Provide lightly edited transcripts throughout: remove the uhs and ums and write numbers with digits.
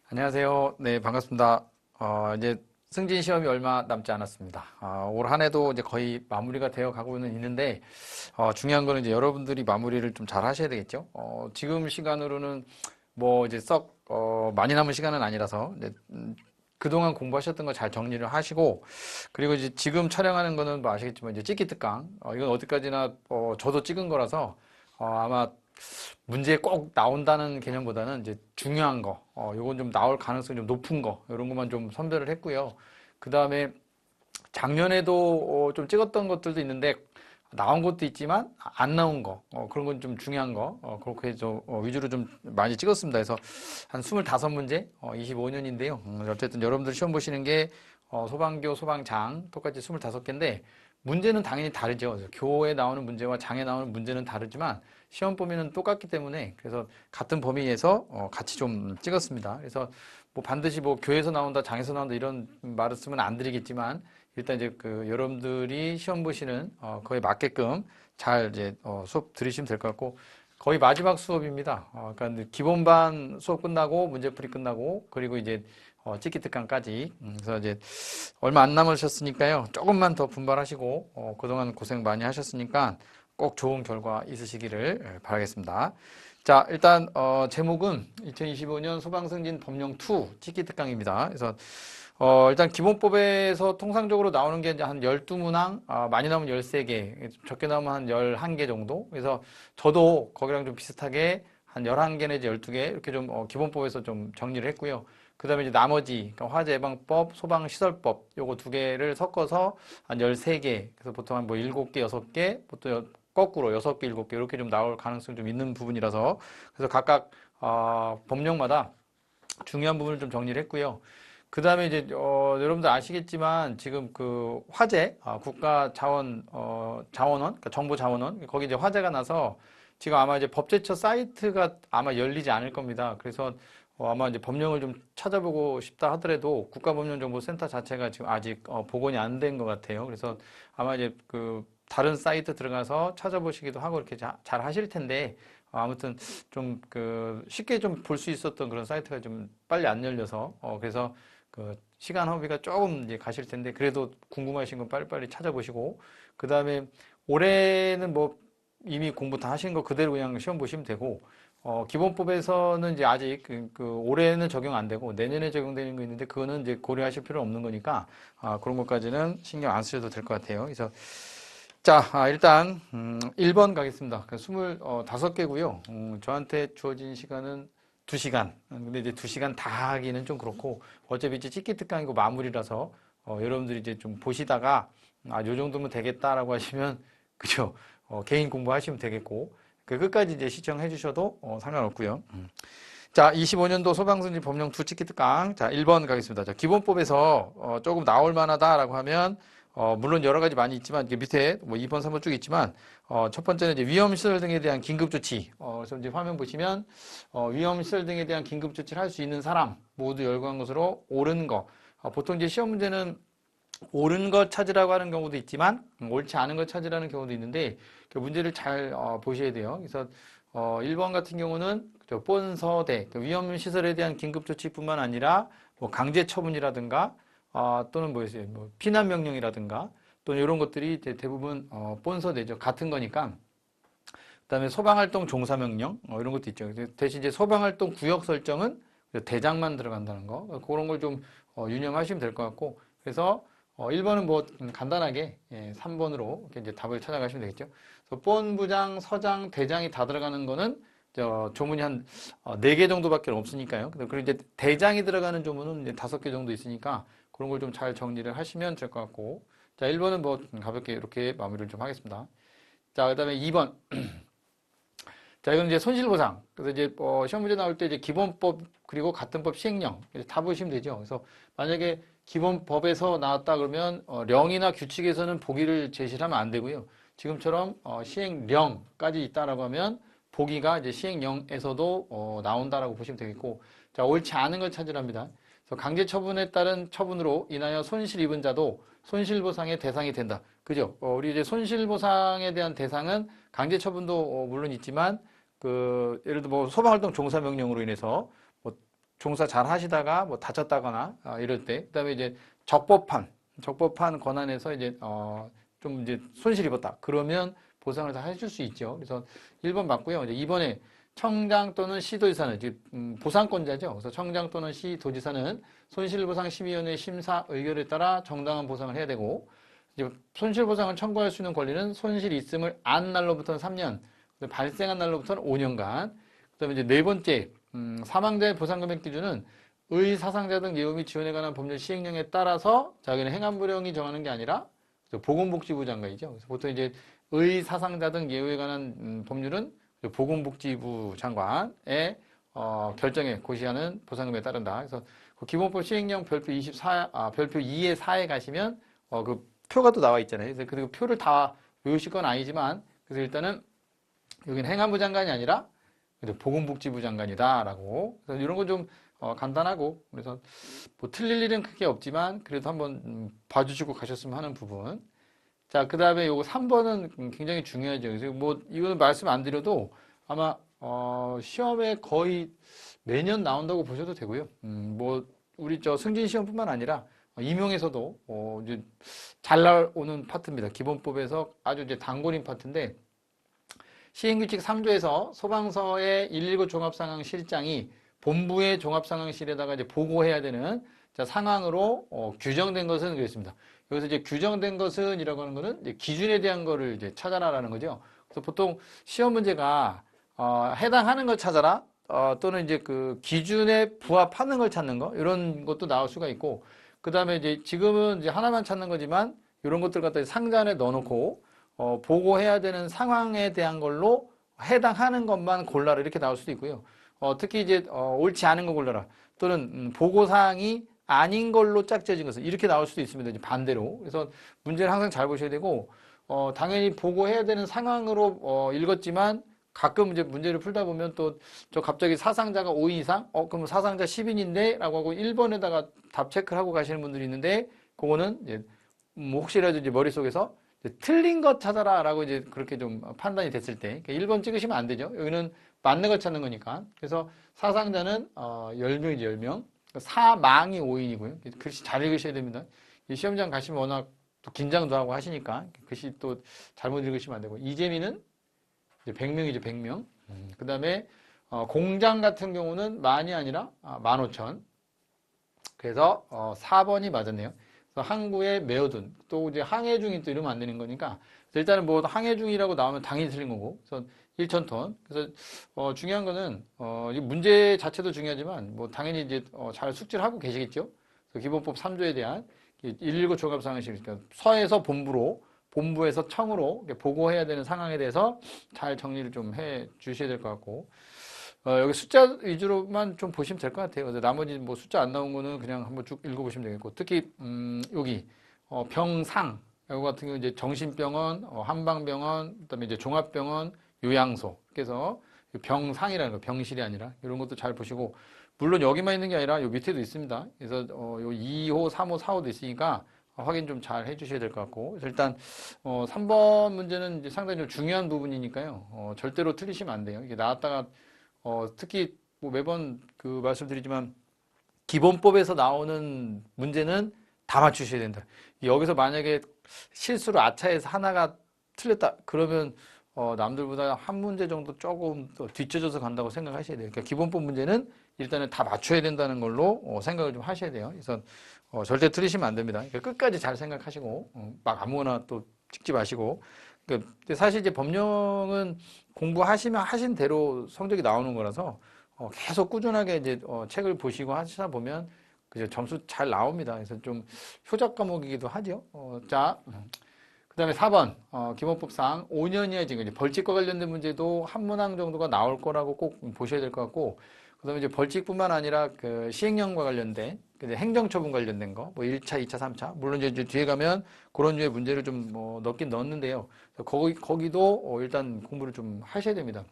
안녕하세요. 네, 반갑습니다. 이제 승진 시험이 얼마 남지 않았습니다. 올 한 해도 이제 거의 마무리가 되어 가고는 있는데, 중요한 거는 이제 여러분들이 마무리를 좀 잘 하셔야 되겠죠. 지금 시간으로는 뭐 이제 많이 남은 시간은 아니라서, 이제, 그동안 공부하셨던 거 잘 정리를 하시고, 그리고 이제 지금 촬영하는 거는 뭐 아시겠지만, 이제 찍기 특강. 이건 어디까지나, 저도 찍은 거라서, 아마 문제에 꼭 나온다는 개념보다는 이제 중요한 거, 요건 좀 나올 가능성이 좀 높은 거, 이런 것만 좀 선별을 했고요. 그 다음에 작년에도 좀 찍었던 것들도 있는데 나온 것도 있지만 안 나온 거, 그런 건 좀 중요한 거, 그렇게 좀 위주로 좀 많이 찍었습니다. 그래서 한 25문제, 25년인데요. 어쨌든 여러분들 시험 보시는 게 소방교, 소방장 똑같이 25개인데 문제는 당연히 다르죠. 그래서 교에 나오는 문제와 장에 나오는 문제는 다르지만 시험 범위는 똑같기 때문에 그래서 같은 범위에서 같이 좀 찍었습니다. 그래서 뭐 반드시 뭐 교에서 나온다, 장에서 나온다 이런 말을 쓰면 안 드리겠지만 일단 이제 그 여러분들이 시험 보시는 거에 맞게끔 잘 이제 수업 들으시면 될 것 같고 거의 마지막 수업입니다. 그러니까 기본반 수업 끝나고 문제풀이 끝나고 그리고 이제 찍기 특강까지 그래서 이제 얼마 안 남으셨으니까요. 조금만 더 분발하시고 그동안 고생 많이 하셨으니까 꼭 좋은 결과 있으시기를 바라겠습니다. 자, 일단 제목은 2025년 소방승진 법령 2 찍기 특강입니다. 그래서 일단 기본법에서 통상적으로 나오는 게 이제 한 12문항, 많이 나오면 13개, 적게 나오면 한 11개 정도. 그래서 저도 거기랑 좀 비슷하게 한 11개 내지 12개 이렇게 좀 기본법에서 좀 정리를 했고요. 그 다음에 이제 나머지, 그러니까 화재예방법, 소방시설법, 요거 두 개를 섞어서 한 13개, 그래서 보통 한 뭐 7개, 6개, 보통 거꾸로 6개, 7개, 이렇게 좀 나올 가능성이 좀 있는 부분이라서, 그래서 각각, 법령마다 중요한 부분을 좀 정리를 했고요. 그 다음에 이제, 여러분들 아시겠지만, 지금 그 화재, 자원원, 그러니까 정보자원원, 거기 이제 화재가 나서 지금 아마 이제 법제처 사이트가 아마 열리지 않을 겁니다. 그래서 아마 이제 법령을 좀 찾아보고 싶다 하더라도 국가법령정보센터 자체가 지금 아직 복원이 안 된 것 같아요. 그래서 아마 이제 그 다른 사이트 들어가서 찾아보시기도 하고 이렇게 잘 하실 텐데 아무튼 좀 그 쉽게 좀 볼 수 있었던 그런 사이트가 좀 빨리 안 열려서 그래서 그 시간 허비가 조금 이제 가실 텐데 그래도 궁금하신 건 빨리빨리 찾아보시고 그 다음에 올해는 뭐 이미 공부 다 하신 거 그대로 그냥 시험 보시면 되고 기본법에서는 이제 아직 그 올해는 적용 안 되고 내년에 적용되는 거 있는데 그거는 이제 고려하실 필요 없는 거니까 그런 것까지는 신경 안 쓰셔도 될 것 같아요. 그래서 자, 일단 1번 가겠습니다. 25개고요. 저한테 주어진 시간은 2시간. 근데 이제 2시간 다 하기는 좀 그렇고 어차피 이제 찍기 특강이고 마무리라서 여러분들이 이제 좀 보시다가 요 정도면 되겠다라고 하시면 그죠? 개인 공부하시면 되겠고 그 끝까지 이제 시청해 주셔도 상관없고요. 자, 25년도 소방승진 법령 2 찍기 특강. 자, 1번 가겠습니다. 자, 기본법에서 조금 나올 만하다라고 하면 물론 여러 가지 많이 있지만 이게 밑에 뭐 2번, 3번 쭉 있지만 첫 번째는 이제 위험시설 등에 대한 긴급조치. 그래서 이제 화면 보시면 위험시설 등에 대한 긴급조치를 할 수 있는 사람 모두 열거한 것으로 옳은 거. 보통 이제 시험 문제는 옳은 것 찾으라고 하는 경우도 있지만 옳지 않은 것 찾으라는 경우도 있는데 그 문제를 잘 보셔야 돼요. 그래서 1번 같은 경우는 본서대 위험시설에 대한 긴급조치뿐만 아니라 뭐 강제처분이라든가 또는 뭐였어요? 뭐 피난명령이라든가 또는 이런 것들이 대부분 본서대죠. 같은 거니까 그다음에 소방활동 종사명령 이런 것도 있죠. 대신 이제 소방활동 구역 설정은 대장만 들어간다는 거 그런 걸 좀 유념하시면 될 것 같고 그래서 1번은 뭐 간단하게 3번으로 이렇게 이제 답을 찾아가시면 되겠죠. 그래서 본부장, 서장, 대장이 다 들어가는 거는 조문이 한 4개 정도밖에 없으니까요. 그리고 이제 대장이 들어가는 조문은 이제 5개 정도 있으니까 그런 걸 좀 잘 정리를 하시면 될 것 같고 자 1번은 뭐 가볍게 이렇게 마무리를 좀 하겠습니다. 자 그다음에 2번 자, 이건 이제 손실보상. 그래서 이제 시험 문제 나올 때 이제 기본법 그리고 같은 법 시행령 다 보시면 되죠. 그래서 만약에 기본법에서 나왔다 그러면 령이나 규칙에서는 보기를 제시를 하면 안 되고요. 지금처럼 시행령까지 있다라고 하면 보기가 이제 시행령에서도 나온다라고 보시면 되겠고, 자 옳지 않은 걸 찾으랍니다. 그래서 강제 처분에 따른 처분으로 인하여 손실 입은 자도 손실보상의 대상이 된다. 그죠? 우리 이제 손실보상에 대한 대상은 강제 처분도 물론 있지만 그 예를 들어 뭐 소방활동 종사명령으로 인해서 뭐 종사 잘 하시다가 뭐 다쳤다거나 이럴 때, 그다음에 이제 적법한 권한에서 이제 좀 이제 손실 입었다. 그러면 보상을 다 해줄 수 있죠. 그래서 1번 맞고요. 이제 2번에 청장 또는 시도지사는 보상권자죠. 그래서 청장 또는 시도지사는 손실보상심의위원회 심사 의결에 따라 정당한 보상을 해야 되고, 이제 손실보상을 청구할 수 있는 권리는 손실이 있음을 안 날로부터는 3년, 발생한 날로부터는 5년간. 그다음에 이제 네 번째, 사망자의 보상금액 기준은 의사상자 등 예우 및 지원에 관한 법률 시행령에 따라서 자기는 행안부령이 정하는 게 아니라 보건복지부 장관이죠. 그래서 보통 이제 의사상자 등 예우에 관한 법률은 보건복지부 장관의 결정에 고시하는 보상금에 따른다. 그래서 그 기본법 시행령 별표 별표 2의 4에 가시면 그 표가 또 나와 있잖아요. 그래서 그 표를 다 외우실 건 아니지만, 그래서 일단은 여기는 행안부 장관이 아니라 보건복지부 장관이다라고. 그래서 이런 건 좀 간단하고, 그래서 뭐 틀릴 일은 크게 없지만 그래도 한번 봐주시고 가셨으면 하는 부분. 자, 그 다음에 요거 3번은 굉장히 중요하죠. 그래서 뭐 이거는 말씀 안 드려도 아마 시험에 거의 매년 나온다고 보셔도 되고요. 뭐 우리 저 승진 시험뿐만 아니라 임용에서도 이제 잘 나오는 파트입니다. 기본법에서 아주 이제 단골인 파트인데, 시행규칙 3조에서 소방서의 119 종합상황실장이 본부의 종합상황실에다가 이제 보고해야 되는 상황으로 규정된 것은 그랬습니다. 여기서 이제 규정된 것은 이라고 하는 거는 이제 기준에 대한 거를 이제 찾아라라는 거죠. 그래서 보통 시험 문제가 해당하는 걸 찾아라, 또는 이제 그 기준에 부합하는 걸 찾는 거, 이런 것도 나올 수가 있고, 그 다음에 이제 지금은 이제 하나만 찾는 거지만 이런 것들 갖다 상자 안에 넣어놓고 보고해야 되는 상황에 대한 걸로 해당하는 것만 골라라, 이렇게 나올 수도 있고요. 특히 이제 옳지 않은 거 골라라, 또는 보고사항이 아닌 걸로 짝지어진 것은, 이렇게 나올 수도 있습니다. 이제 반대로. 그래서 문제를 항상 잘 보셔야 되고, 당연히 보고해야 되는 상황으로 읽었지만 가끔 이제 문제를 풀다 보면 또 저 갑자기 사상자가 5인 이상? 그럼 사상자 10인인데? 라고 하고 1번에다가 답 체크를 하고 가시는 분들이 있는데, 그거는 이제 혹시라도 이제 머릿속에서 틀린 것 찾아라 라고 이제 그렇게 좀 판단이 됐을 때 1번 찍으시면 안 되죠. 여기는 맞는 것 찾는 거니까. 그래서 사상자는 10명이죠, 10명. 사망이 5인이고요. 글씨 잘 읽으셔야 됩니다. 시험장 가시면 워낙 또 긴장도 하고 하시니까 글씨 또 잘못 읽으시면 안 되고. 이재민은 100명이죠, 100명. 그 다음에 공장 같은 경우는 만이 아니라 15,000. 그래서 4번이 맞았네요. 그래서 항구에 메어둔, 또 이제 항해 중인, 또 이러면 안 되는 거니까 일단은 뭐 항해 중이라고 나오면 당연히 틀린 거고. 그래서 1,000톤. 그래서 중요한 거는 이 문제 자체도 중요하지만 뭐 당연히 이제 잘 숙지를 하고 계시겠죠. 그래서 기본법 3조에 대한 119 종합상황실, 그러니까 서에서 본부에서 청으로 보고해야 되는 상황에 대해서 잘 정리를 좀 해 주셔야 될 것 같고, 여기 숫자 위주로만 좀 보시면 될 것 같아요. 그래서 나머지 뭐 숫자 안 나온 거는 그냥 한번 쭉 읽어보시면 되겠고, 특히 여기 병상 이거 같은 경우 이제 정신병원, 한방병원, 그다음에 이제 종합병원, 요양소. 그래서 병상이라는 거, 병실이 아니라 이런 것도 잘 보시고, 물론 여기만 있는 게 아니라 요 밑에도 있습니다. 그래서 요 2호, 3호, 4호도 있으니까 확인 좀 잘 해주셔야 될 것 같고, 그래서 일단 3번 문제는 이제 상당히 좀 중요한 부분이니까요. 절대로 틀리시면 안 돼요. 이게 나왔다가 특히 뭐 매번 그 말씀드리지만 기본법에서 나오는 문제는 다 맞추셔야 된다. 여기서 만약에 실수로 아차해서 하나가 틀렸다 그러면 남들보다 한 문제 정도 조금 더 뒤쳐져서 간다고 생각하셔야 돼요. 그러니까 기본법 문제는 일단은 다 맞춰야 된다는 걸로 생각을 좀 하셔야 돼요. 그래서 절대 틀리시면 안 됩니다. 그러니까 끝까지 잘 생각하시고 막 아무거나 또 찍지 마시고. 그러니까 사실 이제 법령은 공부하시면 하신 대로 성적이 나오는 거라서 계속 꾸준하게 이제 책을 보시고 하시다 보면 그죠, 점수 잘 나옵니다. 그래서 좀 효작 과목이기도 하죠. 자, 그다음에 4번 기본법상 5년 이하 징역, 벌칙과 관련된 문제도 한 문항 정도가 나올 거라고 꼭 보셔야 될 것 같고, 그다음에 이제 벌칙뿐만 아니라 그 시행령과 관련된 행정처분 관련된 거, 뭐 1차, 2차, 3차, 물론 이제 뒤에 가면 그런 류의 문제를 좀 뭐 넣긴 넣었는데요. 거기도 일단 공부를 좀 하셔야 됩니다.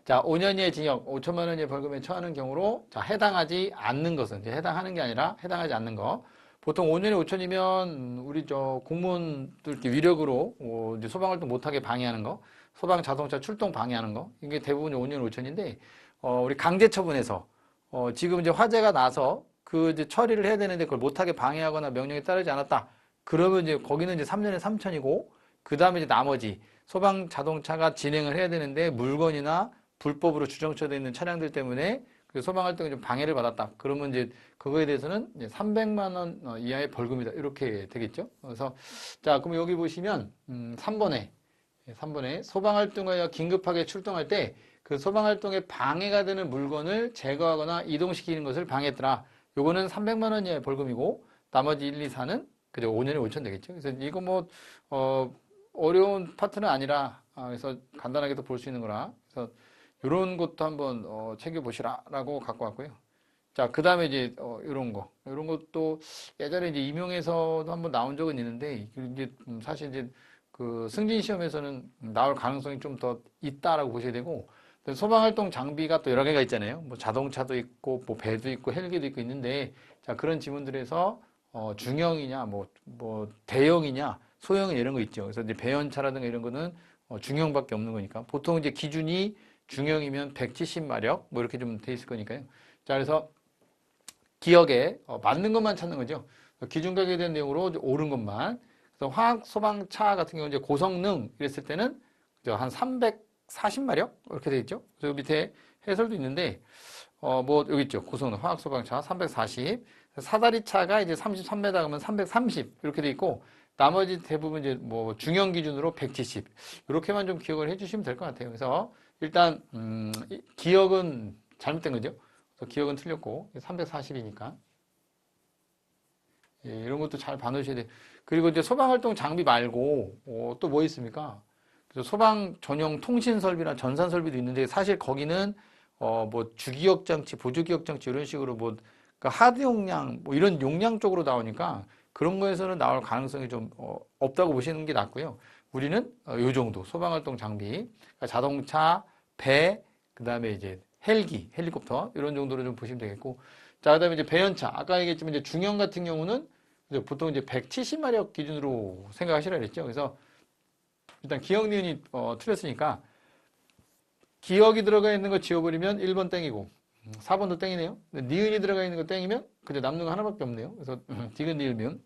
자, 5년 이하의 징역, 5천만 원 이하의 벌금에 처하는 경우로 해당하지 않는 것은, 이제 해당하는 게 아니라 해당하지 않는 거. 보통 5년에 5천이면 우리 저 공무원들 이렇게 위력으로 이제 소방활동 못하게 방해하는 거, 소방 자동차 출동 방해하는 거, 이게 대부분 5년 5천인데 우리 강제 처분해서 지금 이제 화재가 나서 그 이제 처리를 해야 되는데 그걸 못하게 방해하거나 명령이 따르지 않았다. 그러면 이제 거기는 이제 3년에 3천이고, 그 다음에 이제 나머지 소방 자동차가 진행을 해야 되는데 물건이나 불법으로 주정차되어 있는 차량들 때문에 그 소방 활동에 좀 방해를 받았다. 그러면 이제 그거에 대해서는 이제 300만 원 이하의 벌금이다. 이렇게 되겠죠. 그래서 자, 그럼 여기 보시면 3번에 소방 활동하여 긴급하게 출동할 때 그 소방 활동에 방해가 되는 물건을 제거하거나 이동시키는 것을 방해했더라. 요거는 300만 원 이하의 벌금이고, 나머지 1, 2, 4는 그죠, 5년에 5천 되겠죠. 그래서 이거 뭐 어려운 파트는 아니라, 그래서 간단하게 도 볼 수 있는 거라. 그래서 이런 것도 한번 챙겨보시라라고 갖고 왔고요. 자, 그 다음에 이제 이런 것도 예전에 이제 임용에서도 한번 나온 적은 있는데, 이게 사실 이제 그 승진 시험에서는 나올 가능성이 좀 더 있다라고 보셔야 되고, 소방활동 장비가 또 여러 개가 있잖아요. 뭐 자동차도 있고, 뭐 배도 있고, 헬기도 있고 있는데, 자, 그런 지문들에서 중형이냐, 뭐 대형이냐, 소형이냐 이런 거 있죠. 그래서 이제 배연차라든가 이런 거는 중형밖에 없는 거니까. 보통 이제 기준이 중형이면 170마력, 뭐 이렇게 좀 돼 있을 거니까요. 자, 그래서 기억에 맞는 것만 찾는 거죠. 기준 가격에 대한 내용으로 옳은 것만. 그래서 화학 소방차 같은 경우 이제 고성능 이랬을 때는 한 340마력 이렇게 돼 있죠. 그래서 밑에 해설도 있는데 뭐 여기 있죠. 고성능 화학 소방차 340, 사다리 차가 이제 33m 그러면 330 이렇게 돼 있고, 나머지 대부분 이제 뭐 중형 기준으로 170 이렇게만 좀 기억을 해주시면 될 것 같아요. 그래서 일단 기억은 잘못된 거죠. 그래서 기억은 틀렸고 340이니까 이런 것도 잘 봐놓으셔야 돼요. 그리고 이제 소방활동 장비 말고 또 뭐 있습니까? 그래서 소방 전용 통신 설비나 전산 설비도 있는데, 사실 거기는 뭐 주기억 장치, 보조기억 장치 이런 식으로 뭐 그러니까 하드 용량 뭐 이런 용량 쪽으로 나오니까 그런 거에서는 나올 가능성이 좀 없다고 보시는 게 낫고요. 우리는 요 정도 소방활동 장비, 그러니까 자동차, 배, 그다음에 이제 헬기, 헬리콥터 이런 정도로 좀 보시면 되겠고, 자, 그다음에 이제 배연차, 아까 얘기했지만 이제 중형 같은 경우는 이제 보통 이제 170마력 기준으로 생각하시라 그랬죠. 그래서 일단 기억 니은이 틀렸으니까 기억이 들어가 있는 거 지워버리면 1번 땡이고 4번도 땡이네요. 니은이 들어가 있는 거 땡이면 그저 남는 거 하나밖에 없네요. 그래서 디귿, 니을, 미음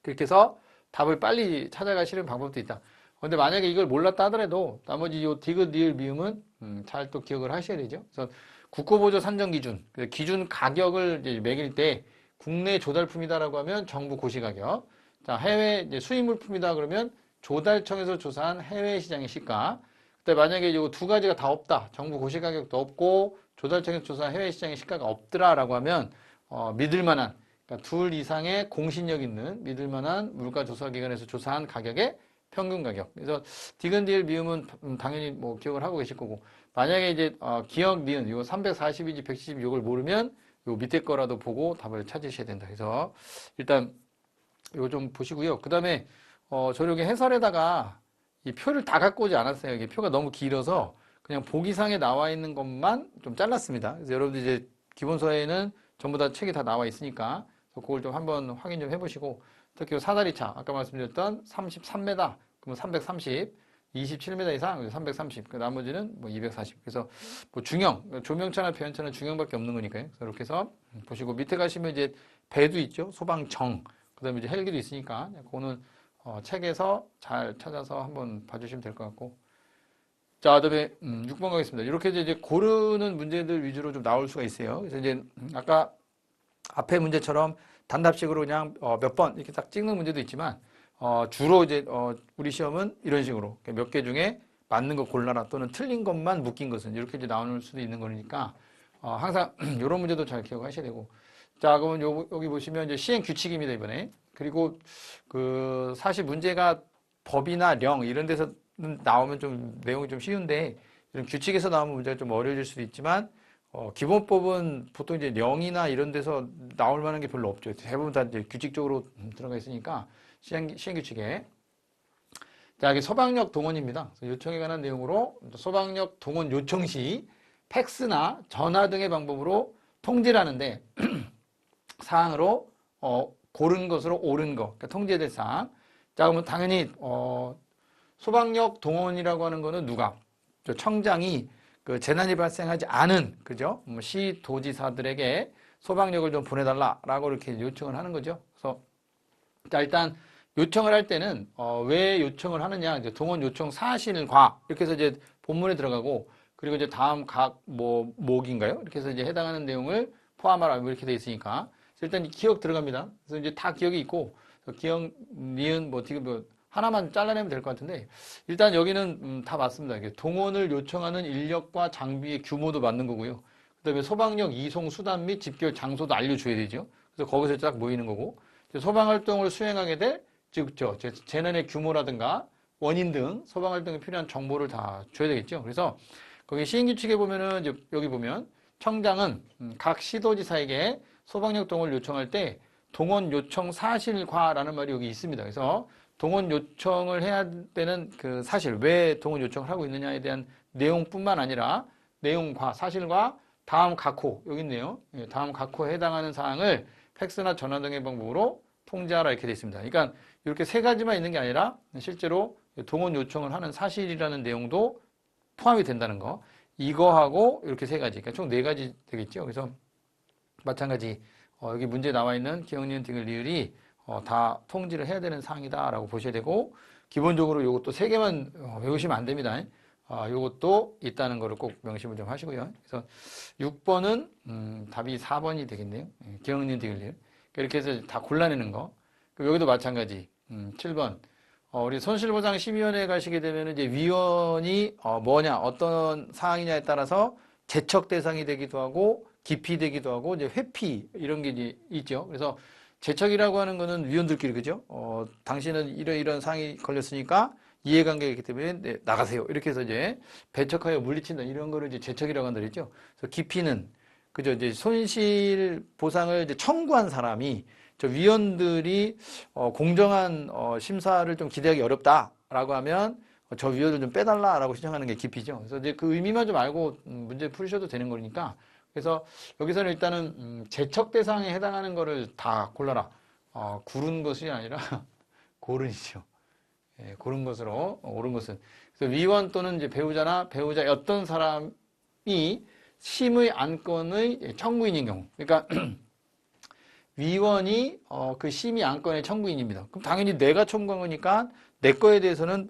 그렇게 해서 답을 빨리 찾아가시는 방법도 있다. 근데 만약에 이걸 몰랐다 하더라도 나머지 요 디귿, 니을, 미음은 잘 또 기억을 하셔야 되죠. 그래서 국고보조 산정 기준, 기준 가격을 이제 매길 때 국내 조달품이다라고 하면 정부 고시 가격, 자, 해외 이제 수입 물품이다 그러면 조달청에서 조사한 해외 시장의 시가. 근데 만약에 이 두 가지가 다 없다, 정부 고시 가격도 없고 조달청에서 조사한 해외 시장의 시가가 없더라라고 하면 믿을 만한, 그러니까 둘 이상의 공신력 있는 믿을 만한 물가 조사 기관에서 조사한 가격의 평균 가격. 그래서 디귿, 니을, 미음은 당연히 뭐 기억을 하고 계실 거고, 만약에 이제 기억, 니은 이거 340인지 170 이걸 모르면 요 밑에 거라도 보고 답을 찾으셔야 된다. 그래서 일단 이거 좀 보시고요. 그 다음에 저녁에 해설에다가 이 표를 다 갖고 오지 않았어요. 이게 표가 너무 길어서 그냥 보기상에 나와 있는 것만 좀 잘랐습니다. 그래서 여러분들 이제 기본서에는 전부 다 책이 다 나와 있으니까 그걸 좀 한번 확인 좀 해보시고, 특히 사다리차 아까 말씀드렸던 33m 그러면 330, 27m 이상 330, 그 나머지는 뭐 240. 그래서 뭐 중형, 조명차나 배연차는 중형밖에 없는 거니까요. 그래서 이렇게 해서 보시고, 밑에 가시면 이제 배도 있죠. 소방정, 그다음에 이제 헬기도 있으니까 그거는 책에서 잘 찾아서 한번 봐주시면 될 것 같고, 자, 그다음에 6번 가겠습니다. 이렇게 이제 고르는 문제들 위주로 좀 나올 수가 있어요. 그래서 이제 아까 앞에 문제처럼 단답식으로 그냥 몇 번 이렇게 딱 찍는 문제도 있지만 주로 이제 우리 시험은 이런 식으로 몇 개 중에 맞는 거 골라라 또는 틀린 것만 묶인 것은 이렇게 이제 나올 수도 있는 거니까 항상 이런 문제도 잘 기억하셔야 되고, 자, 그러면 여기 보시면 이제 시행 규칙입니다, 이번에. 그리고 그 사실 문제가 법이나 령 이런 데서 나오면 좀 내용이 좀 쉬운데, 이런 규칙에서 나오면 문제가 좀 어려워질 수도 있지만 기본법은 보통 이제 령이나 이런 데서 나올 만한 게 별로 없죠. 대부분 다 이제 규칙적으로 들어가 있으니까 시행규칙에. 자, 여기 소방력 동원입니다. 요청에 관한 내용으로 소방력 동원 요청 시 팩스나 전화 등의 방법으로 통지를 하는데 사항으로 고른 것으로 옳은 것, 그러니까 통지해야 될 사항. 자, 그러면 당연히 소방력 동원이라고 하는 거는 누가? 청장이 그 재난이 발생하지 않은, 그죠? 시도지사들에게 소방력을 좀 보내달라라고 이렇게 요청을 하는 거죠. 그래서 자, 일단 요청을 할 때는 왜 요청을 하느냐, 이제 동원 요청 사실과 이렇게 해서 이제 본문에 들어가고, 그리고 이제 다음 각 목인가요? 이렇게 해서 이제 해당하는 내용을 포함하라 이렇게 돼 있으니까 일단 기억 들어갑니다. 그래서 이제 다 기억이 있고 기억, 니은, 지금 하나만 잘라내면 될 것 같은데 일단 여기는 다 맞습니다. 이게 동원을 요청하는 인력과 장비의 규모도 맞는 거고요. 그다음에 소방력 이송 수단 및 집결 장소도 알려줘야 되죠. 그래서 거기서 딱 모이는 거고 소방 활동을 수행하게 될 즉 재난의 규모라든가 원인 등 소방 활동에 필요한 정보를 다 줘야 되겠죠. 그래서 거기 시행규칙에 보면은 이제 여기 보면 청장은 각 시도지사에게 소방력 동원을 요청할 때 동원 요청 사실과라는 말이 여기 있습니다. 그래서 동원 요청을 해야 되는 그 사실, 왜 동원 요청을 하고 있느냐에 대한 내용뿐만 아니라 내용과 사실과 다음 각 호, 여기 있네요. 다음 각 호에 해당하는 사항을 팩스나 전화 등의 방법으로 통지하라 이렇게 되어 있습니다. 그러니까 이렇게 세 가지만 있는 게 아니라 실제로 동원 요청을 하는 사실이라는 내용도 포함이 된다는 거. 이거하고 이렇게 세 가지. 그러니까 총 네 가지 되겠죠. 그래서 마찬가지 여기 문제에 나와 있는 기억, 니은, 디귿, 리을이 다 통지를 해야 되는 사항이다라고 보셔야 되고 기본적으로 이것도 세 개만 외우시면 안 됩니다. 이것도 있다는 거를 꼭 명심을 좀 하시고요. 그래서 6번은 답이 4번이 되겠네요. 기억, 니은, 디귿, 리을. 이렇게 해서 다 골라내는 거. 여기도 마찬가지. 7번. 우리 손실보상심의위원회에 가시게 되면 이제 위원이 뭐냐, 어떤 사항이냐에 따라서 제척 대상이 되기도 하고 기피되기도 하고 이제 회피 이런 게 이제 있죠. 그래서 제척이라고 하는 거는 위원들끼리 그죠? 당신은 이런 사항이 걸렸으니까 이해관계가 있기 때문에 네, 나가세요. 이렇게 해서 이제 배척하여 물리친다 이런 거를 이제 제척이라고 한다죠. 그래서 기피는 그죠? 이제 손실 보상을 이제 청구한 사람이 저 위원들이 공정한 심사를 좀 기대하기 어렵다라고 하면 저 위원을 좀 빼달라라고 신청하는 게 기피죠. 그래서 이제 그 의미만 좀 알고 문제 풀으셔도 되는 거니까. 그래서 여기서는 일단은 제척 대상에 해당하는 거를 다 골라라. 고른 것이 아니라 고른이죠. 예, 고른 것으로 옳은 것은. 그래서 위원 또는 이제 배우자나 배우자였던 사람이 심의 안건의 청구인인 경우. 그러니까 위원이 그 심의 안건의 청구인입니다. 그럼 당연히 내가 청구한 거니까 내 거에 대해서는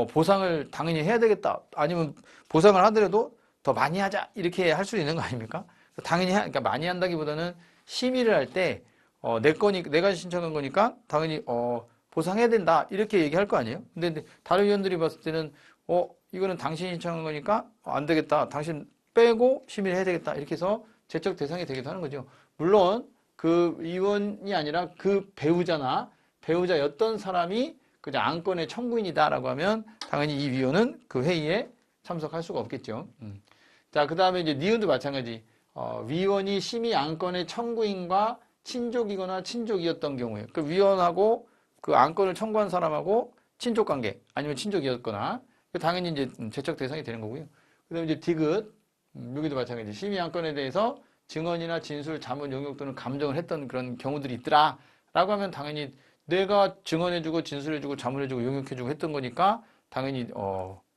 보상을 당연히 해야 되겠다. 아니면 보상을 하더라도 더 많이 하자 이렇게 할 수 있는 거 아닙니까? 당연히 그러니까 많이 한다기보다는 심의를 할 때 내 거니 내가 신청한 거니까 당연히 보상해야 된다 이렇게 얘기할 거 아니에요? 근데 다른 위원들이 봤을 때는 이거는 당신이 신청한 거니까 안 되겠다. 당신 빼고 심의를 해야 되겠다. 이렇게 해서 제척 대상이 되기도 하는 거죠. 물론 그 위원이 아니라 그 배우자나 배우자였던 사람이 그냥 안건의 청구인이다라고 하면 당연히 이 위원은 그 회의에 참석할 수가 없겠죠. 자, 그 다음에 이제 니은도 마찬가지. 위원이 심의 안건의 청구인과 친족이거나 친족이었던 경우에 그 위원하고 그 안건을 청구한 사람하고 친족 관계 아니면 친족이었거나 당연히 이제 제척 대상이 되는 거고요. 그다음에 이제 디귿 여기도 마찬가지. 심의 안건에 대해서 증언이나 진술, 자문, 용역 또는 감정을 했던 그런 경우들이 있더라 라고 하면 당연히 내가 증언해주고 진술해주고 자문해주고 용역해주고 했던 거니까 당연히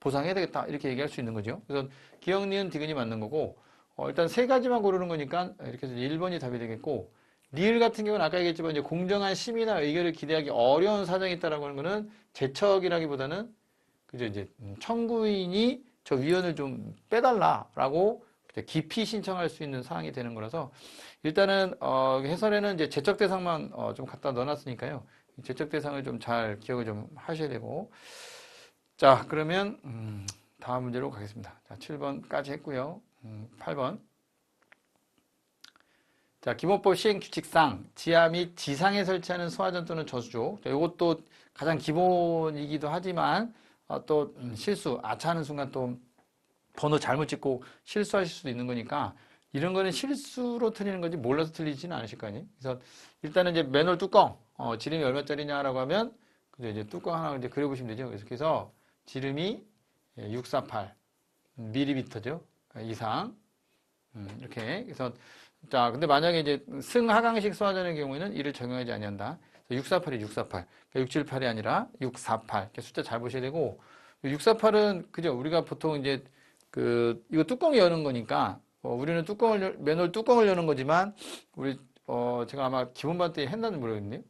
보상해야 되겠다 이렇게 얘기할 수 있는 거죠. 그래서 기억, 니은, 디귿이 맞는 거고 일단 세 가지만 고르는 거니까 이렇게 해서 1번이 답이 되겠고 리을 같은 경우는 아까 얘기했지만 이제 공정한 심의나 의결을 기대하기 어려운 사정이 있다라고 하는 거는 제척이라기보다는 그죠 이제 청구인이 저 위원을 좀 빼달라라고 기피 신청할 수 있는 사항이 되는 거라서 일단은 해설에는 이제 제척 대상만 좀 갖다 넣어놨으니까요. 제척 대상을 좀 잘 기억을 좀 하셔야 되고 자 그러면 다음 문제로 가겠습니다. 자 7번까지 했고요. 8번 자 기본법 시행규칙상 지하 및 지상에 설치하는 소화전 또는 저수조 이것도 가장 기본이기도 하지만 또 실수 아차하는 순간 또 번호 잘못 찍고 실수하실 수도 있는 거니까 이런 거는 실수로 틀리는 건지 몰라서 틀리지는 않으실 거 아니에요. 그래서 일단은 이제 맨홀 뚜껑 지름이 얼마짜리냐라고 하면 이제 뚜껑 하나 이제 그려보시면 되죠. 그래서 지름이 648 밀리미터죠 이상 이렇게 그래서 자 근데 만약에 이제 승하강식 소화전의 경우에는 이를 적용하지 아니한다. 648이 648 그러니까 678이 아니라 648 이렇게 숫자 잘 보셔야 되고 648은 그죠 우리가 보통 이제 이거 뚜껑이 여는 거니까, 우리는 맨홀 뚜껑을 여는 거지만, 제가 아마 기본반 때 했나는 모르겠네요.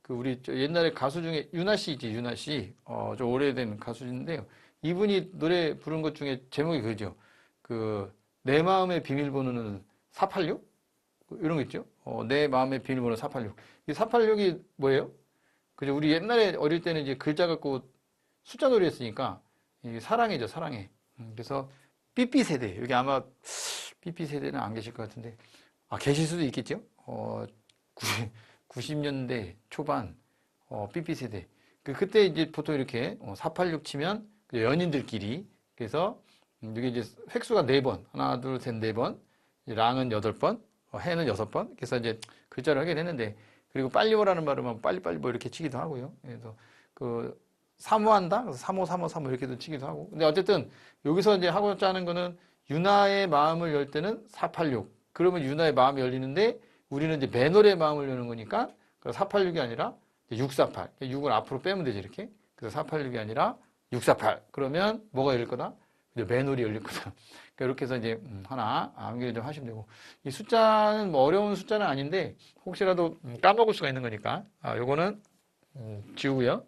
우리 옛날에 가수 중에 유나 씨지, 유나 씨. 좀 오래된 가수인데요. 이분이 노래 부른 것 중에 제목이 그죠. 내 마음의 비밀번호는 486? 이런 거 있죠. 내 마음의 비밀번호 486. 이 486이 뭐예요? 그죠. 우리 옛날에 어릴 때는 이제 글자 갖고 숫자 놀이 했으니까, 이 사랑이죠, 사랑해. 그래서 삐삐 세대. 여기 아마 삐삐 세대는 안 계실 것 같은데. 계실 수도 있겠죠. 90년대 초반, 삐삐 세대. 그때 이제 보통 이렇게 486 치면 연인들끼리. 그래서 이게 이제 획수가 4번. 하나, 둘, 셋, 4번. 랑은 8번. 해는 6번. 그래서 이제 글자를 하게 됐는데, 그리고 빨리 오라는 말은 빨리빨리 뭐 이렇게 치기도 하고요. 그래서 사모한다? 그래서 사모 이렇게도 치기도 하고. 근데 어쨌든 여기서 이제 하고자 하는 거는 유나의 마음을 열 때는 486. 그러면 유나의 마음이 열리는데 우리는 이제 맨홀의 마음을 여는 거니까 486이 아니라 648. 6을 앞으로 빼면 되죠, 이렇게. 그래서 486이 아니라 648. 그러면 뭐가 열릴 거다? 맨홀이 열릴 거다. 이렇게 해서 이제 하나 암기를 좀 하시면 되고. 이 숫자는 뭐 어려운 숫자는 아닌데 혹시라도 까먹을 수가 있는 거니까 요거는 지우고요.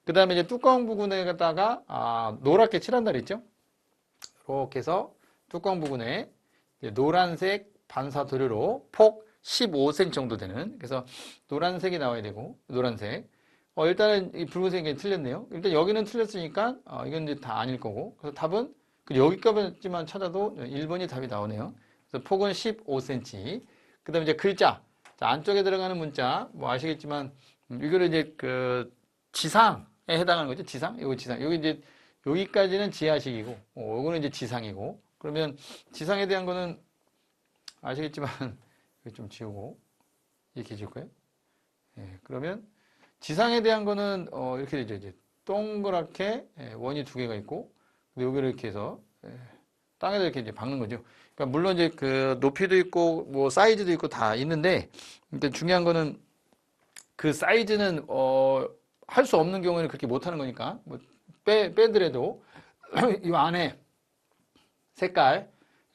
그 다음에 이제 뚜껑 부분에다가 노랗게 칠한다 그랬죠? 이렇게 해서 뚜껑 부분에 노란색 반사 도료로 폭 15cm 정도 되는, 그래서 노란색이 나와야 되고, 노란색. 일단은 이 붉은색이 틀렸네요. 일단 여기는 틀렸으니까 이건 이제 다 아닐 거고. 그래서 답은 여기까지만 찾아도 1번이 답이 나오네요. 그래서 폭은 15cm. 그 다음에 이제 글자. 자, 안쪽에 들어가는 문자, 뭐 아시겠지만, 이거를 이제 지상에 해당하는 거죠. 지상? 이거 지상. 여기 이제, 여기까지는 지하식이고, 요거는 이제 지상이고. 그러면 지상에 대한 거는 아시겠지만, 이거 좀 지우고, 이렇게 지울 거예요. 예, 그러면 지상에 대한 거는, 이렇게 되죠. 이제 동그랗게 원이 2개가 있고, 여기를 이렇게 해서 땅에다 이렇게 이제 박는 거죠. 그러니까 물론 이제 높이도 있고 뭐 사이즈도 있고 다 있는데, 일단 중요한 거는 그 사이즈는 할 수 없는 경우에는 그렇게 못 하는 거니까 뭐 빼더라도 이 안에 색깔,